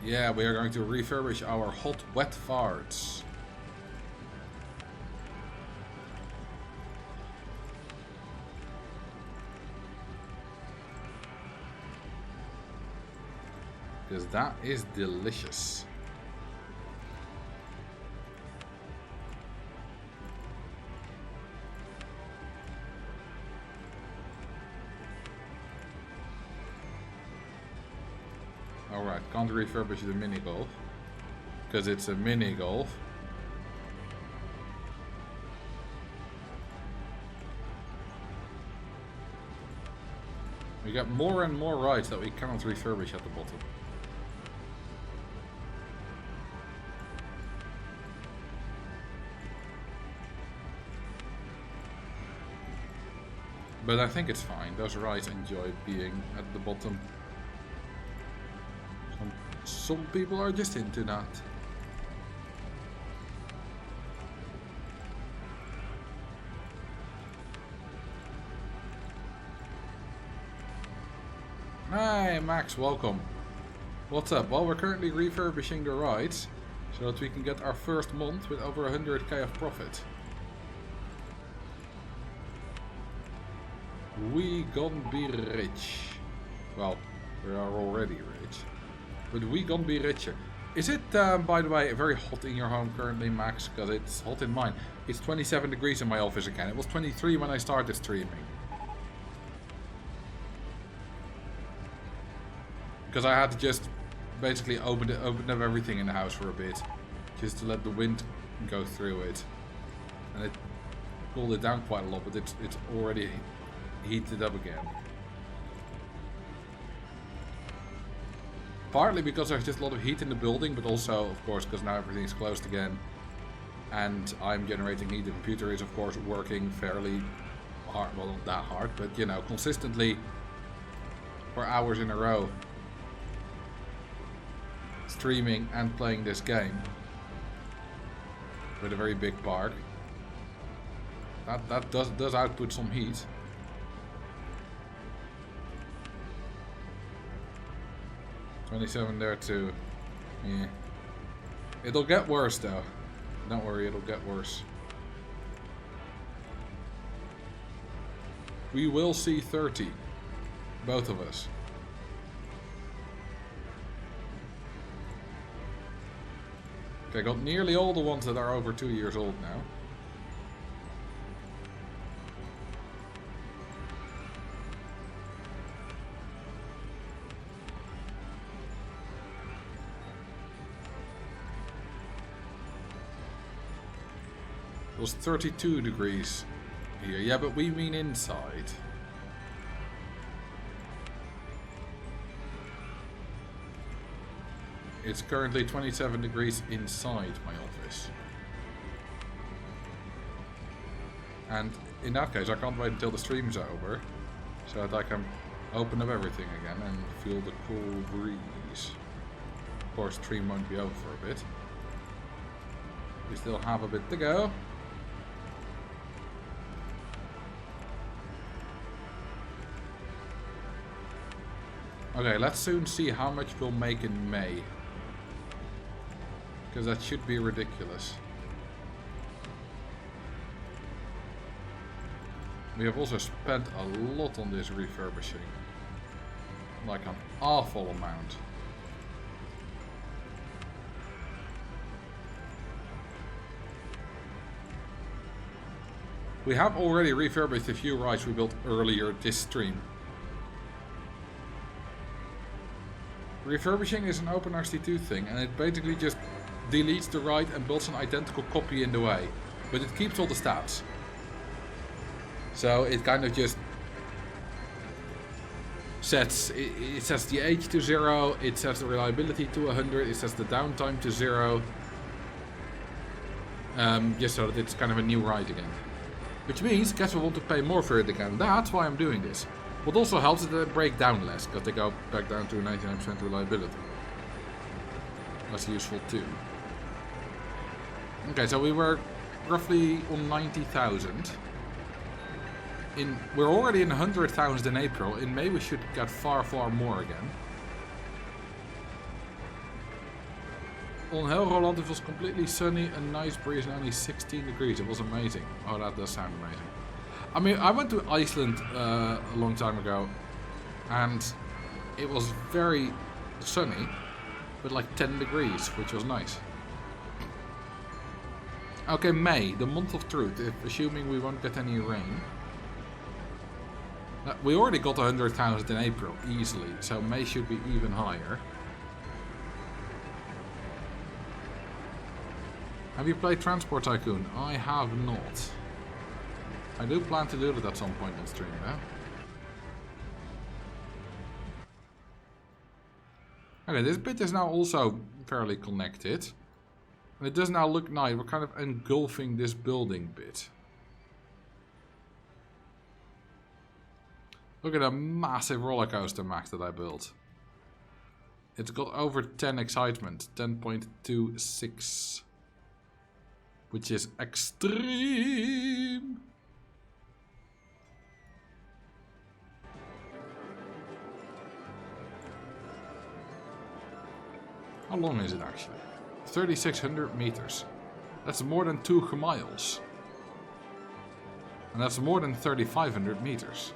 Yeah, we are going to refurbish our hot wet farts. Because that is delicious. Alright, can't refurbish the mini golf because it's a mini golf. We got more and more rides that we cannot refurbish at the bottom. But I think it's fine. Those rides enjoy being at the bottom. Some people are just into that. Hi Max, welcome. What's up? Well, we're currently refurbishing the rides so that we can get our first month with over 100k of profit. We gonna be rich. Well, we are already rich. But we gonna be richer. Is it, by the way, very hot in your home currently, Max? Because it's hot in mine. It's 27 degrees in my office again. It was 23 when I started streaming. Because I had to just basically open up everything in the house for a bit. Just to let the wind go through it. And it cooled it down quite a lot, but it's already heated up again. Partly because there's just a lot of heat in the building, but also, of course, because now everything's closed again. And I'm generating heat. The computer is, of course, working fairly hard. Well, not that hard, but, you know, consistently for hours in a row. Streaming and playing this game. With a very big park. That does output some heat. $27 there too. Yeah. It'll get worse though. Don't worry, it'll get worse. We will see 30. Both of us. Okay, got nearly all the ones that are over 2 years old now. It was 32 degrees here. Yeah, but we mean inside. It's currently 27 degrees inside my office. And in that case, I can't wait until the stream's over, so that I can open up everything again and feel the cool breeze. Of course, the stream won't be over for a bit. We still have a bit to go. Okay, let's soon see how much we'll make in May. Because that should be ridiculous. We have also spent a lot on this refurbishing. Like an awful amount. We have already refurbished a few rides we built earlier this stream. Refurbishing is an OpenRCT2 thing, and it basically just deletes the ride and builds an identical copy in the way. But it keeps all the stats. So it kind of just sets, it sets the age to 0, it sets the reliability to 100, it sets the downtime to 0. Just so that it's kind of a new ride again. Which means guests will want to pay more for it again. That's why I'm doing this. What also helps is that they break down less, because they go back down to 99% reliability. That's useful too. Okay, so we were roughly on 90,000. We're already in 100,000 in April. In May we should get far, far more again. On Helgoland it was completely sunny, a nice breeze, and only 16 degrees. It was amazing. Oh, that does sound amazing. I mean, I went to Iceland a long time ago, and it was very sunny, with like 10 degrees, which was nice. Okay, May, the month of truth, assuming we won't get any rain. We already got 100,000 in April, easily, so May should be even higher. Have you played Transport Tycoon? I have not. I do plan to do it at some point on stream, though. Okay, this bit is now also fairly connected. And it does now look nice. We're kind of engulfing this building bit. Look at that massive roller coaster Mac that I built. It's got over 10 excitement, 10.26. Which is extreme. How long is it actually? 3,600 meters. That's more than 2 miles. And that's more than 3,500 meters.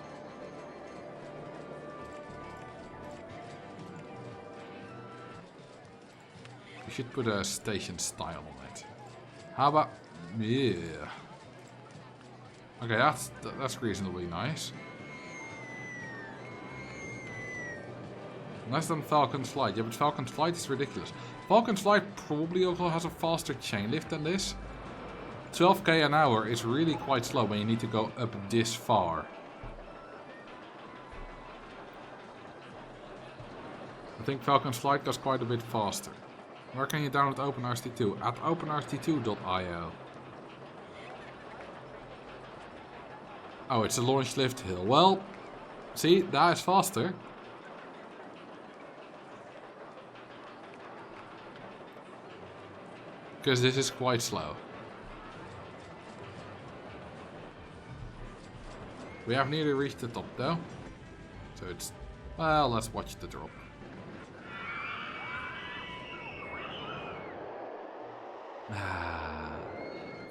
We should put a station style on it. How about... yeah. Okay, that's reasonably nice. Less than Falcon's Flight. Yeah, but Falcon's Flight is ridiculous. Falcon's Flight probably also has a faster chain lift than this. 12k an hour is really quite slow when you need to go up this far. I think Falcon's flight goes quite a bit faster. Where can you download OpenRT2? At openrt2.io. Oh, it's a launch lift hill. Well, see, that is faster. Because this is quite slow. We have nearly reached the top though. So it's... well, let's watch the drop.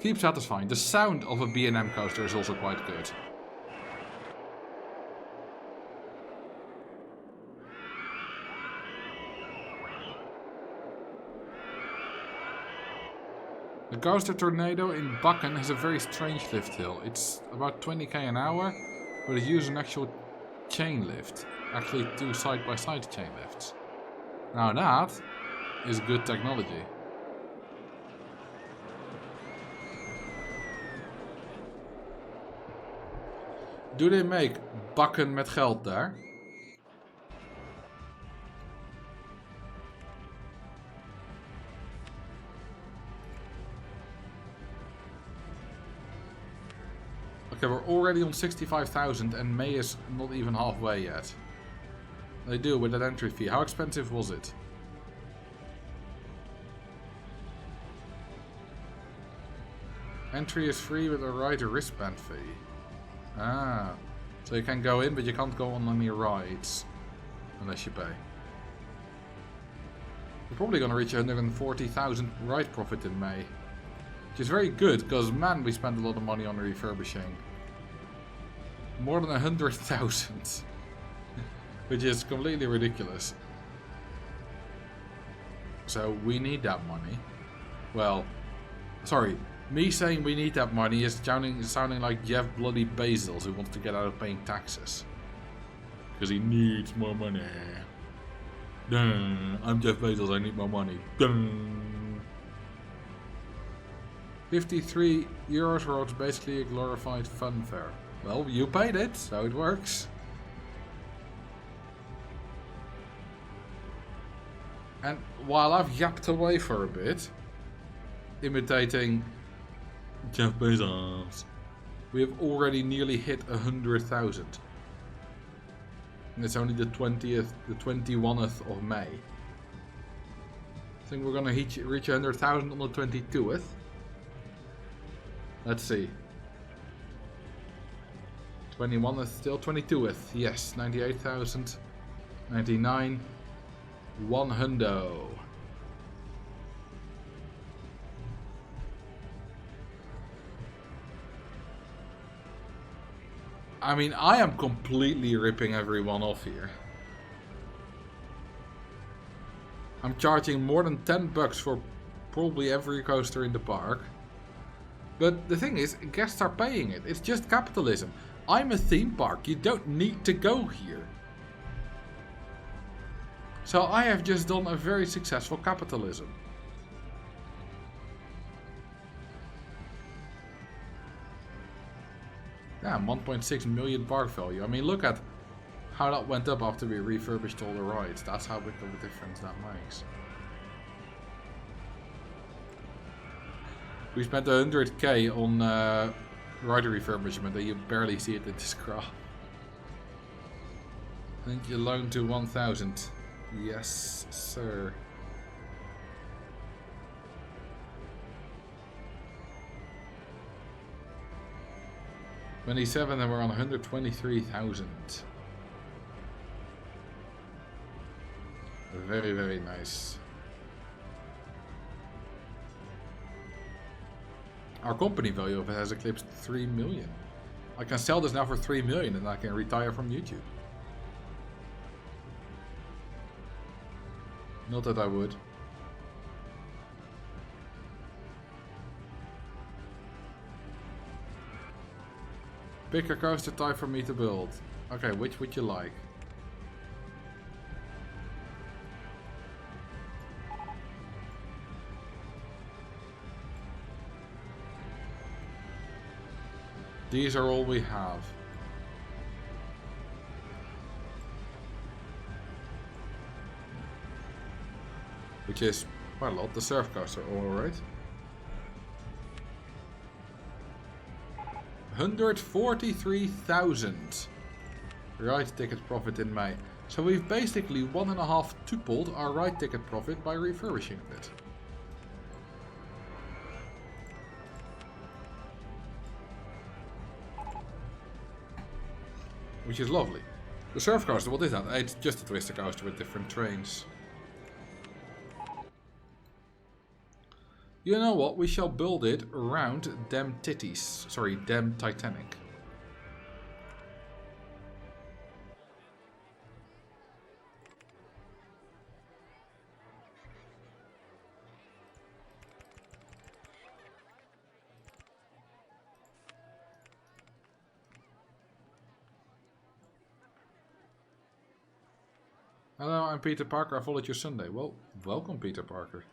Keep satisfying. The sound of a B&M coaster is also quite good. The Coaster Tornado in Bakken has a very strange lift hill. It's about 20k an hour, but it uses an actual chain lift. Actually 2 side-by-side chain lifts. Now that is good technology. Do they make bakken met geld daar? Okay, we're already on 65,000 and May is not even halfway yet. They do with that entry fee. How expensive was it? Entry is free with a rider wristband fee. Ah, so you can go in, but you can't go on any rides unless you pay. We're probably gonna reach 140,000 ride profit in May, which is very good because man, we spent a lot of money on refurbishing. More than 100,000, which is completely ridiculous. So we need that money. Well, sorry. Me saying we need that money is sounding like Jeff bloody Bezos who wants to get out of paying taxes. Because he needs more money. Duh, I'm Jeff Bezos, I need more money. Duh. 53 euros for basically a glorified fun fair. Well, you paid it, so it works. And while I've yapped away for a bit, imitating Jeff Bezos, we have already nearly hit 100,000. And it's only the 21st of May. I think we're gonna reach 100,000 on the 22th. Let's see. 21th, still 22th. Yes, 98,000. 99. 100. I mean, I am completely ripping everyone off here. I'm charging more than 10 bucks for probably every coaster in the park. But the thing is, guests are paying it. It's just capitalism. I'm a theme park. You don't need to go here. So I have just done a very successful capitalism. Yeah, 1.6 million park value. I mean, look at how that went up after we refurbished all the rides. That's how big of a difference that makes. We spent 100k on rider refurbishment and you barely see it in this graph. I think you loaned to 1,000. Yes, sir. $27 and we're on 123,000. Very, very nice. Our company value of it has eclipsed 3 million. I can sell this now for 3 million and I can retire from YouTube. Not that I would. Pick a coaster type for me to build. Okay, which would you like? These are all we have. which is quite a lot. The surf coaster, alright. 143,000 ride ticket profit in May. So we've basically 1.5 tupled our ride ticket profit by refurbishing it. Which is lovely. The surf coaster, what is that? It's just a twister coaster with different trains. You know what? We shall build it around them titties. Sorry, them Titanic. Hello, I'm Peter Parker. I followed you Sunday. Well, welcome, Peter Parker.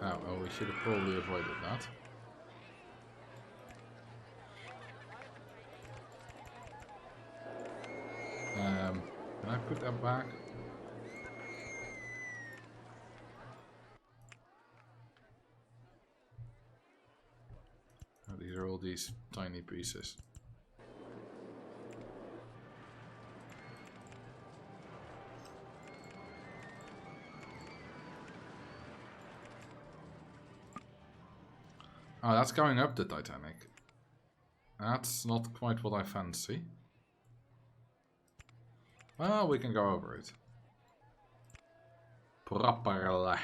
Oh, well, we should have probably avoided that. Can I put that back? Oh, these are all these tiny pieces. Oh, that's going up the Titanic. That's not quite what I fancy. Well, we can go over it. Properly.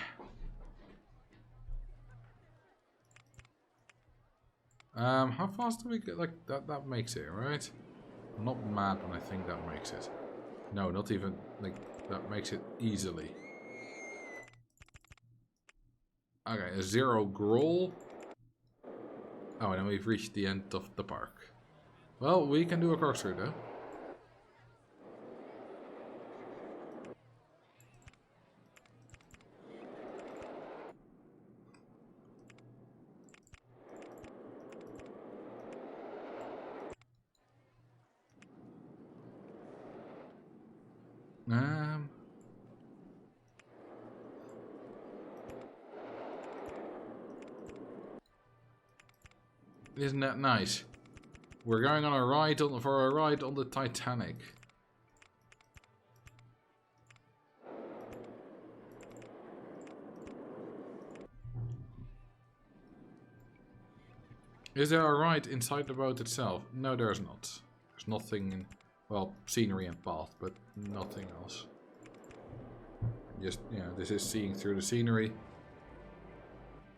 How fast do we get? Like, that makes it, right? I'm not mad when I think that makes it. No, not even, like, that makes it easily. Okay, a 0 growl. Oh, and then we've reached the end of the park. Well, we can do a corkscrew though. Isn't that nice? We're going on a ride for a ride on the Titanic. Is there a ride inside the boat itself? No, there's not. There's nothing, well, scenery and path, but nothing else. Just, you know, this is seeing through the scenery.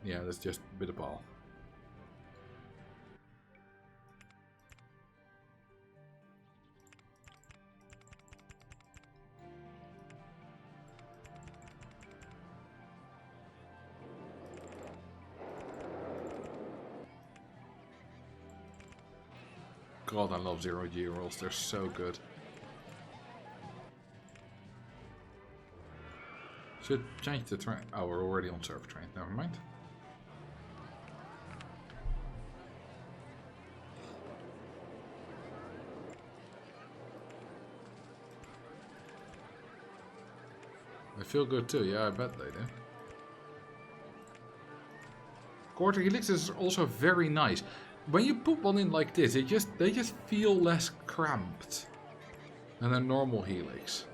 Yeah, that's just a bit of path. God, I love 0G rolls. They're so good. Should change the train. Oh, we're already on surf train. Never mind. They feel good too. Yeah, I bet they do. Quarter helixes is also very nice. When you put one in like this, they just feel less cramped than a normal helix.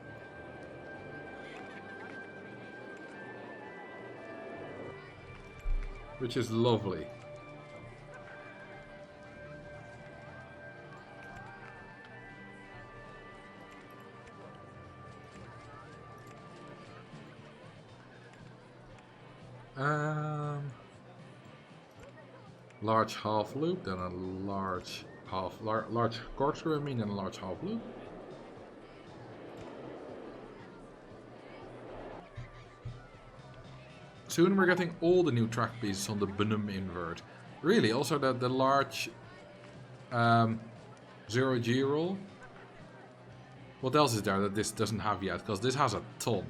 Which is lovely. Large half loop, then a large corkscrew, I mean, and a large half loop. Soon we're getting all the new track pieces on the Benum invert. Really, also the large 0G roll. What else is there that this doesn't have yet? Because this has a ton.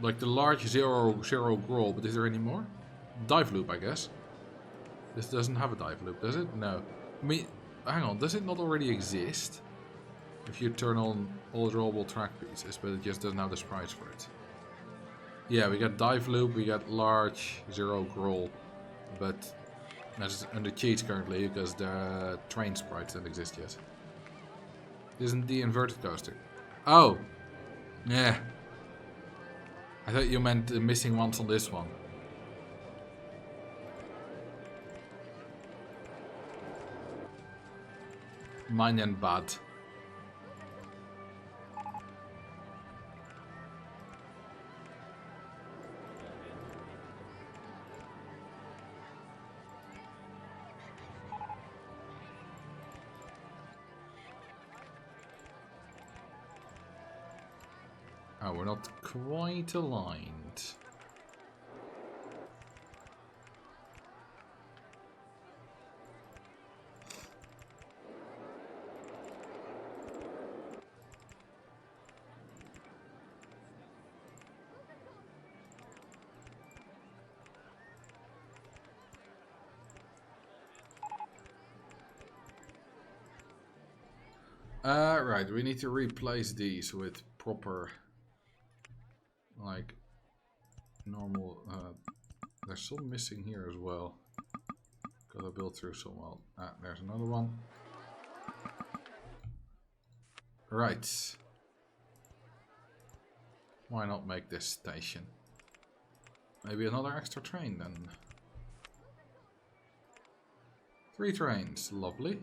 Like the large zero growl, but is there any more? Dive loop, I guess. This doesn't have a dive loop, does it? No. I mean, hang on, does it not already exist? If you turn on all drawable track pieces, but it just doesn't have the sprites for it. Yeah, we got dive loop, we got large zero growl, but that's under cheats currently because the train sprites don't exist yet. Isn't the inverted coaster? Oh! Yeah. I thought you meant the missing ones on this one. Mine and bad. Oh, we're not quite aligned. Right, we need to replace these with proper, like, normal, there's some missing here as well. Gotta build through some, well, there's another one. Right. Why not make this station? Maybe another extra train then. 3 trains, lovely.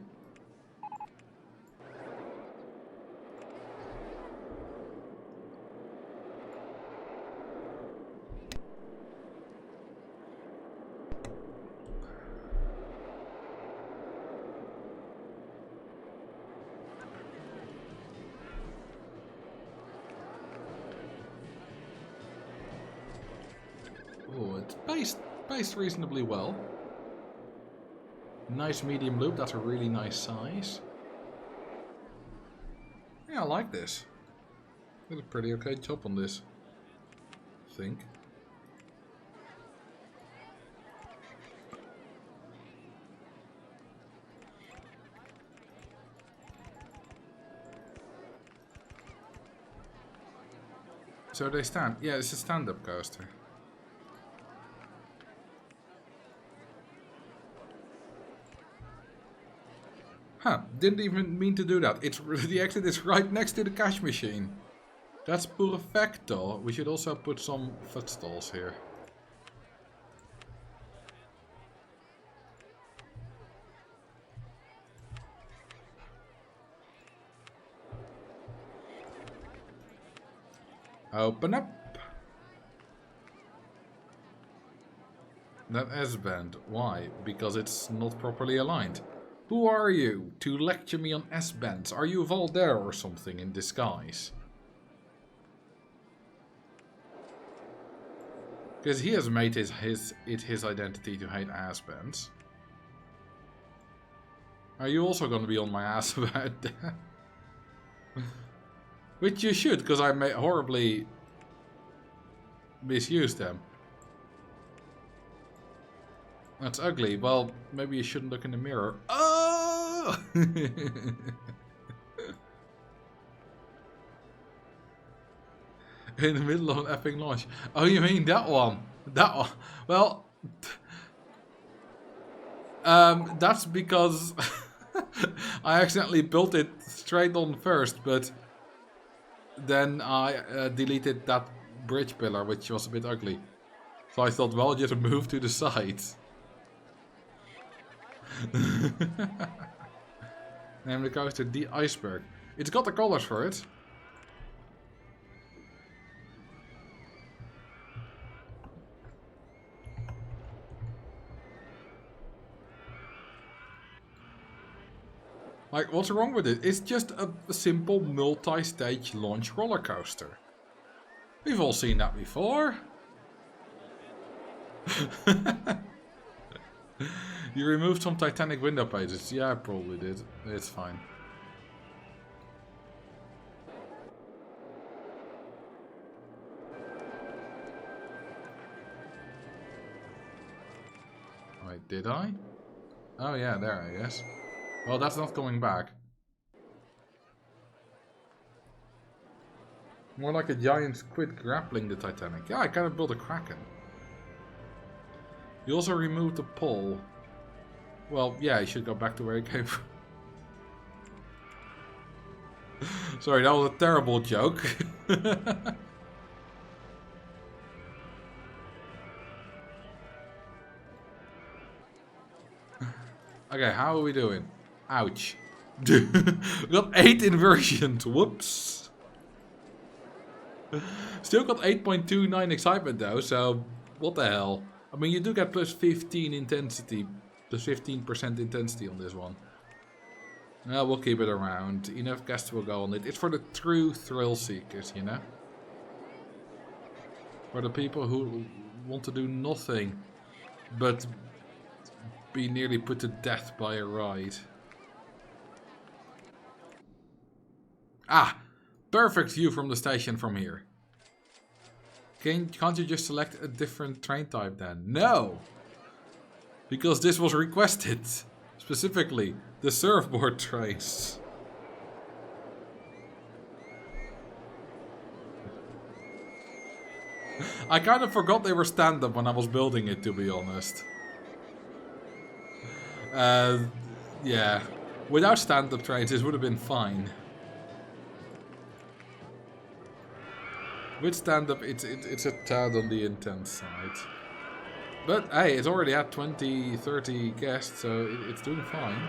Oh, it's paced reasonably well. Nice medium loop, that's a really nice size. Yeah, I like this. Did a pretty okay job on this, I think. So they stand. Yeah, it's a stand-up coaster. Huh, didn't even mean to do that. It's the exit is right next to the cash machine. That's perfecto. We should also put some footstalls here. Open up. That S-band. Why? Because it's not properly aligned. Who are you to lecture me on S-bands? Are you Valder or something in disguise? Because he has made it his identity to hate S-bands. Are you also going to be on my ass about that? Which you should, because I may horribly misuse them. That's ugly. Well, maybe you shouldn't look in the mirror. Oh! In the middle of an epic launch. Oh, you mean that one? That one. Well, that's because I accidentally built it straight on first, but then I deleted that bridge pillar, which was a bit ugly. So I thought, well, just move to the side. Name the coaster the Iceberg. It's got the colors for it. Like, what's wrong with it? It's just a simple multi-stage launch roller coaster. We've all seen that before. You removed some Titanic window pages. Yeah, I probably did. It's fine. did I? Oh yeah, there I guess. Well, that's not coming back. More like a giant squid grappling the Titanic. Yeah, I kind of built a kraken. You also removed the pole. Well, yeah, he should go back to where he came from. Sorry, that was a terrible joke. Okay, how are we doing? Ouch. We got 8 inversions. Whoops. Still got 8.29 excitement though, so what the hell? I mean, you do get plus 15 intensity, plus 15% intensity on this one. Well, we'll keep it around. Enough guests will go on it. It's for the true thrill seekers, you know? For the people who want to do nothing but be nearly put to death by a ride. Ah! Perfect view from the station from here. Can't you just select a different train type then? No! Because this was requested. Specifically, the surfboard trains. I kind of forgot they were stand-up when I was building it, to be honest. Yeah. Without stand-up trains, this would have been fine. With stand-up, it's a tad on the intense side. But hey, it's already at 20, 30 guests, so it's doing fine.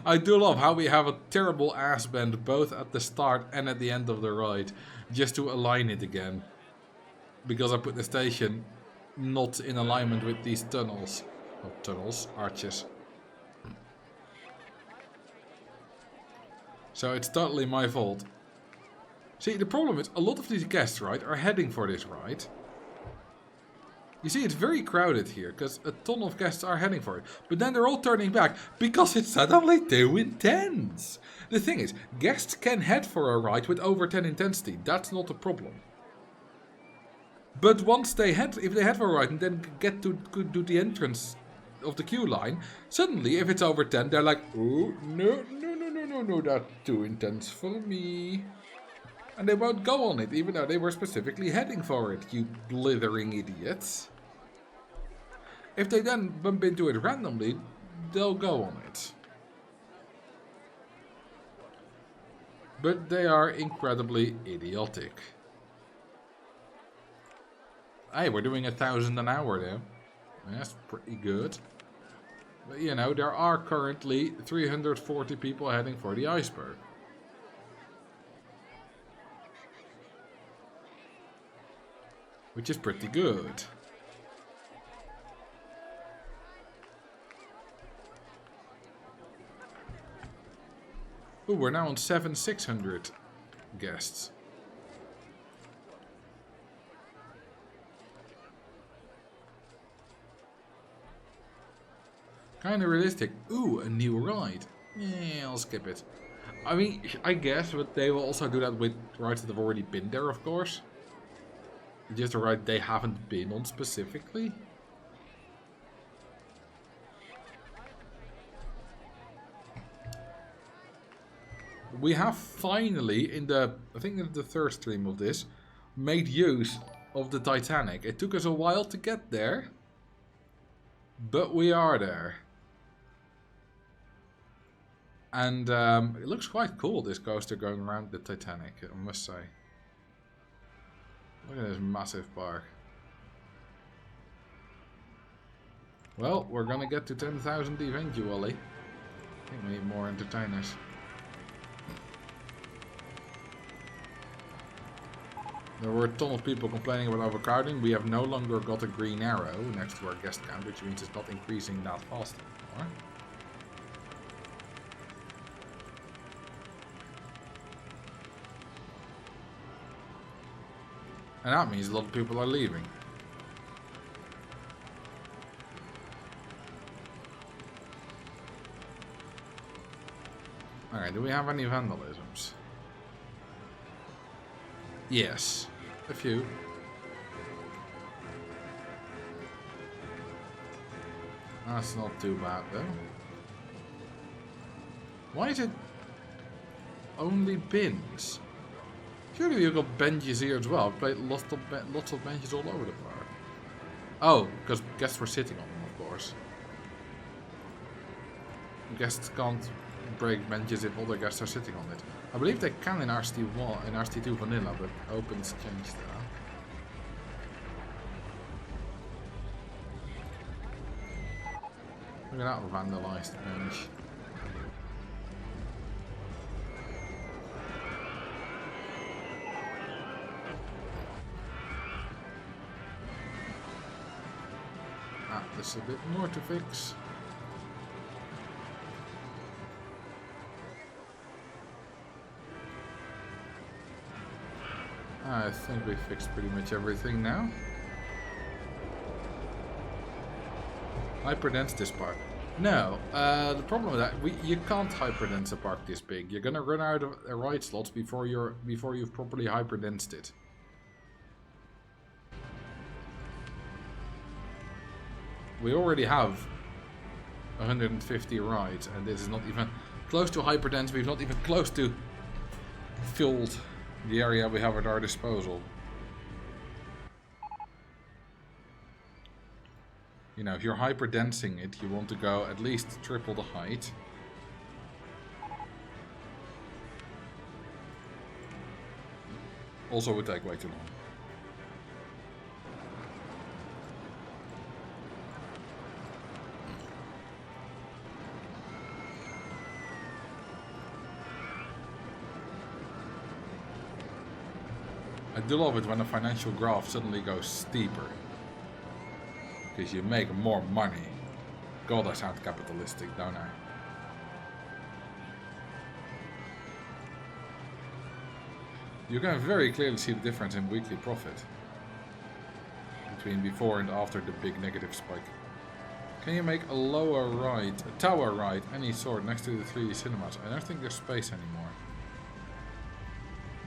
I do love how we have a terrible ass bend both at the start and at the end of the ride, just to align it again. Because I put the station not in alignment with these tunnels. Not tunnels, arches. So it's totally my fault. See, the problem is, a lot of these guests, right, are heading for this ride. You see, it's very crowded here, because a ton of guests are heading for it. But then they're all turning back, because it's suddenly too intense. The thing is, guests can head for a ride with over 10 intensity. That's not a problem. But once they head, if they head for a ride and then get to do the entrance of the queue line, suddenly, if it's over 10, they're like, oh, no, that's too intense for me. And they won't go on it, even though they were specifically heading for it, you blithering idiots. If they then bump into it randomly, they'll go on it. But they are incredibly idiotic. Hey, we're doing 1,000 an hour though. That's pretty good. But you know, there are currently 340 people heading for the iceberg. Which is pretty good. Ooh, we're now on 7,600 guests. Kinda realistic. Ooh, a new ride. Yeah, I'll skip it. I mean, I guess, but they will also do that with rides that have already been there, of course. Just a ride they haven't been on specifically. We have finally, I think in the third stream of this, made use of the Titanic. It took us a while to get there, but we are there. And it looks quite cool, this coaster going around the Titanic, I must say. Look at this massive park. Well, we're gonna get to 10,000 eventually. I think we need more entertainers. There were a ton of people complaining about overcrowding. We have no longer got a green arrow next to our guest count, which means it's not increasing that fast anymore. And that means a lot of people are leaving. Alright, do we have any vandalisms? Yes, a few. That's not too bad though. Why is it only bins? Surely you've got benches here as well. I've played lots of benches all over the park. Oh, because guests were sitting on them, of course. Guests can't break benches if other guests are sitting on it. I believe they can in RST1, in RST2 vanilla, but Open's changed that. Look at that vandalized bench. Ah, there's a bit more to fix. I think we fixed pretty much everything now. Hyperdense this park. No, the problem with that, you can't hyperdense a park this big. You're gonna run out of ride slots before you've properly hyperdensed it. We already have 150 rides, and this is not even close to hyperdense. We've not even close to filled the area we have at our disposal. You know, if you're hyperdensing it, you want to go at least triple the height. Also would take way too long. I do love it when a financial graph suddenly goes steeper. Because you make more money. God, I sound capitalistic, don't I? You can very clearly see the difference in weekly profit. Between before and after the big negative spike. Can you make a lower ride, a tower ride, any sort, next to the 3D cinemas? I don't think there's space anymore.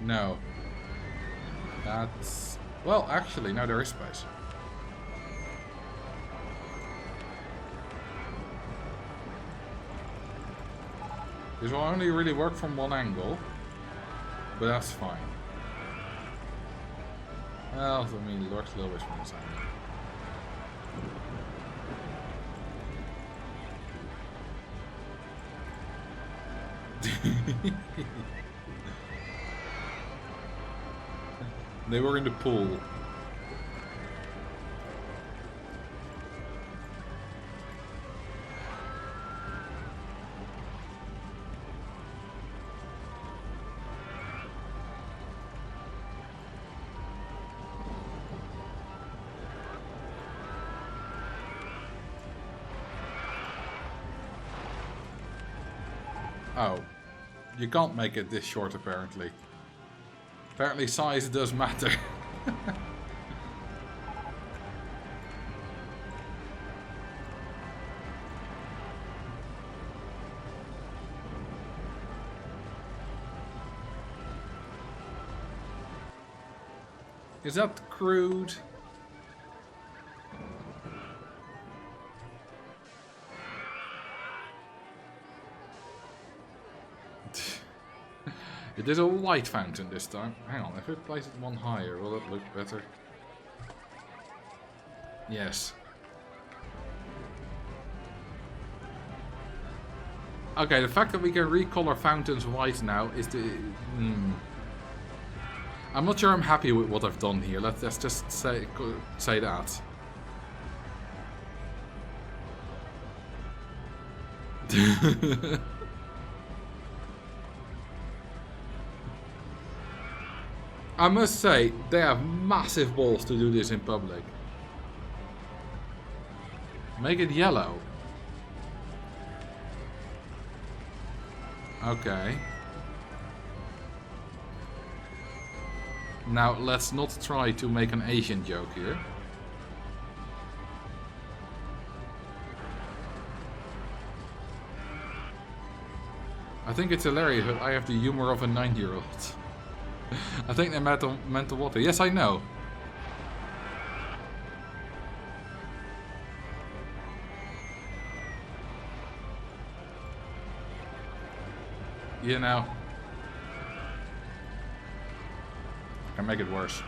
No. That's... well, actually, no, there is space. This will only really work from one angle, but that's fine. Well, I mean, it works a little bit from this angle. They were in the pool. Oh, you can't make it this short apparently. Apparently size does matter. Is that crude? It is a white fountain this time. Hang on, if we place it one higher, will it look better? Yes. Okay, the fact that we can recolor fountains white now is the... I'm not sure I'm happy with what I've done here. Let's just say that. I must say, they have massive balls to do this in public. Make it yellow. Okay. Now, let's not try to make an Asian joke here. I think it's hilarious that I have the humor of a 9-year-old. I think they meant the water. Yes, I know. you know. Can make it worse.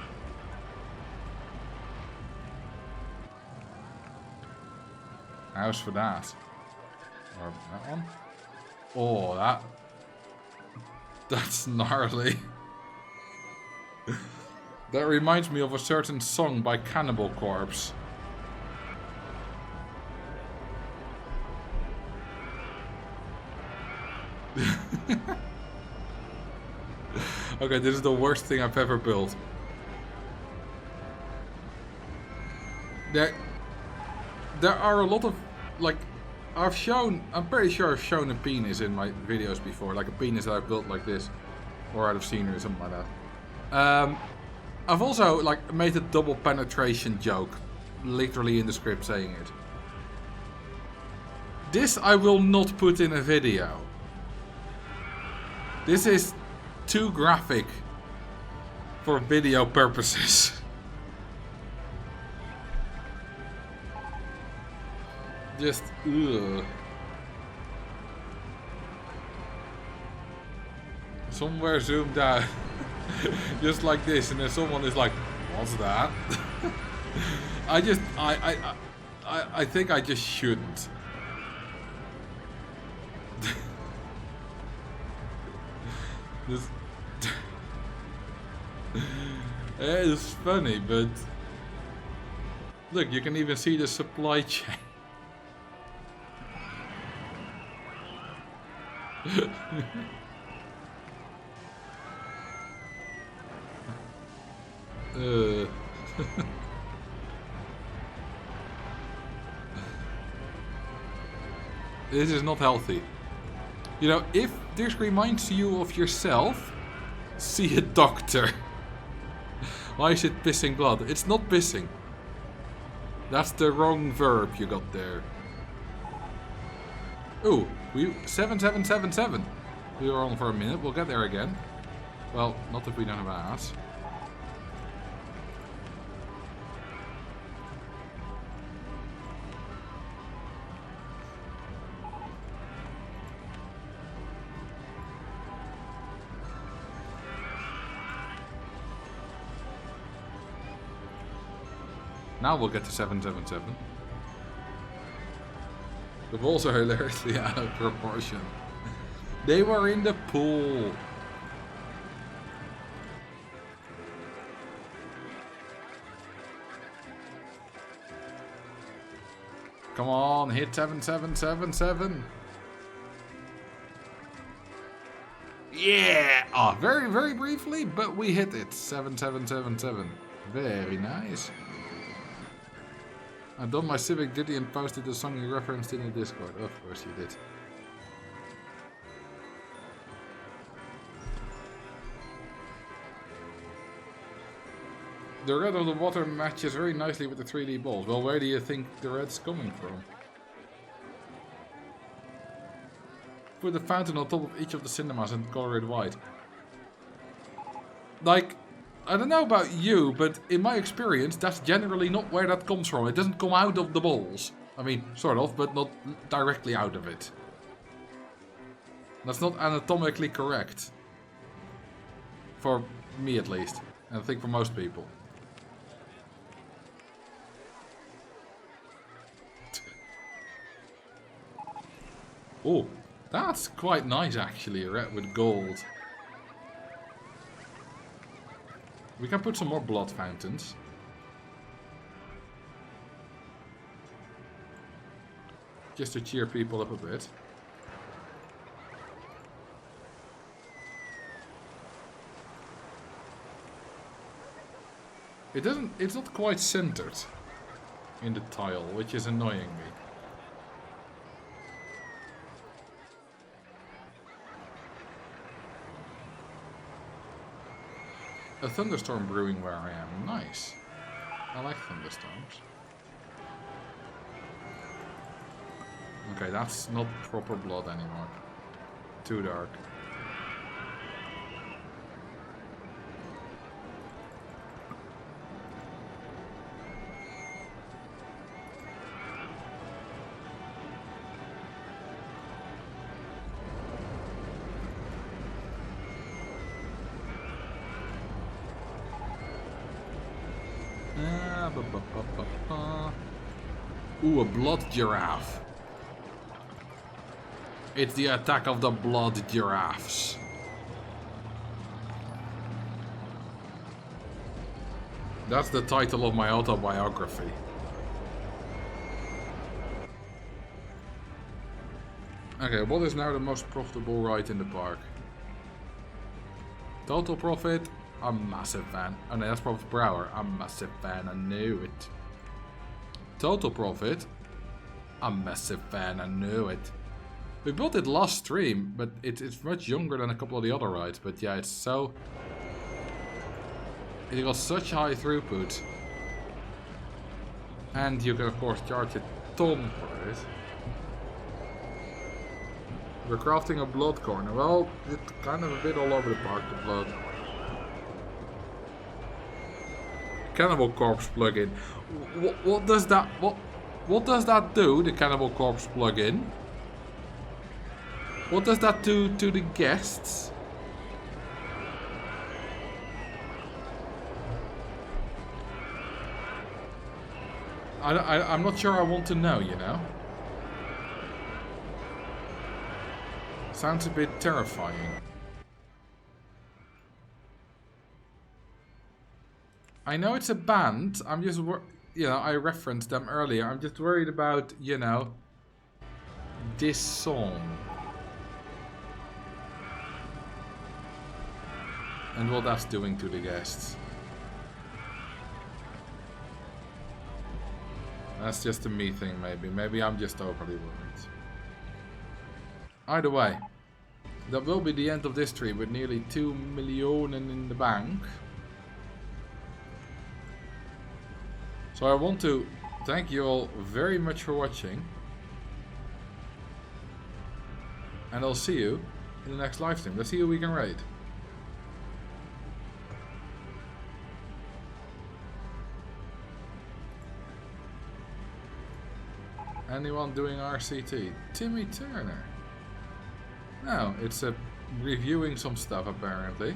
How's for that? Or that one? Oh, that's gnarly. That reminds me of a certain song by Cannibal Corpse. Okay, this is the worst thing I've ever built. There are a lot of, like, I'm pretty sure I've shown a penis in my videos before, like a penis that I've built like this, or out of scenery or something like that. I've also, like, made a double penetration joke, literally in the script saying it. This I will not put in a video. This is too graphic for video purposes. Just, ugh. Somewhere zoomed out. Just like this, and then someone is like, what's that? I think I just shouldn't. This it's funny, but look, you can even see the supply chain. This is not healthy. You know, if this reminds you of yourself, see a doctor. Why is it pissing blood? It's not pissing. That's the wrong verb you got there. Ooh, 7777. We were on for a minute. We'll get there again. Well, not if we don't have an ass. Now we'll get to 777. The balls are hilariously out of proportion. They were in the pool. Come on, hit 7777. Yeah! Oh, very, very briefly, but we hit it. 7777. Very nice. I've done my civic duty and posted the song you referenced in the Discord. Of course you did. The red of the water matches very nicely with the 3D balls. Well, where do you think the red's coming from? Put the fountain on top of each of the cinemas and color it white. Like, I don't know about you, but in my experience, that's generally not where that comes from. It doesn't come out of the balls. I mean, sort of, but not directly out of it. That's not anatomically correct. For me, at least. And I think for most people. Oh, that's quite nice, actually. Red with gold. We can put some more blood fountains. Just to cheer people up a bit. It's not quite centered in the tile, which is annoying me. A thunderstorm brewing where I am. Nice. I like thunderstorms. Okay, that's not proper blood anymore. Too dark. Ooh, a blood giraffe. It's the attack of the blood giraffes. That's the title of my autobiography. Okay, what is now the most profitable ride in the park? Total profit? I'm a massive fan. Oh no, that's profit per hour. I'm a massive fan, I knew it. Total profit? I'm a massive fan, I knew it. We built it last stream, but it's much younger than a couple of the other rides. But yeah, it's so... It got such high throughput. And you can of course charge a ton for it. We're crafting a blood corner. Well, it's kind of a bit all over the park, the blood. Cannibal Corpse plugin. What does that... What does that do, the Cannibal Corpse plugin? What does that do to the guests? I'm not sure I want to know, you know? Sounds a bit terrifying. I know it's a band, I'm just you know, I referenced them earlier. I'm just worried about, you know, this song. And what that's doing to the guests. That's just a me thing, maybe. Maybe I'm just overly worried. Either way, that will be the end of this stream with nearly 2 million in the bank. So I want to thank you all very much for watching. And I'll see you in the next live stream. Let's see who we can raid. Anyone doing RCT? Timmy Turner. No, it's reviewing some stuff apparently.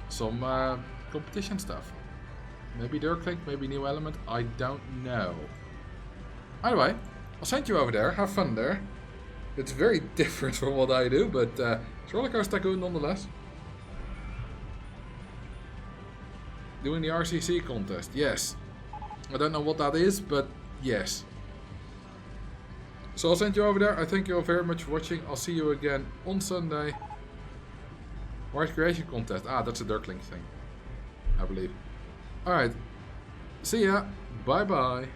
Some competition stuff. Maybe Dirklink, maybe New Element, I don't know. Either way, I'll send you over there, have fun there. It's very different from what I do, but it's Roller Coaster Tycoon nonetheless. Doing the RCC contest, yes. I don't know what that is, but yes. So I'll send you over there. I thank you all very much for watching. I'll see you again on Sunday. Where's creation contest? Ah, that's a Dirklink thing, I believe. Alright. See ya. Bye bye.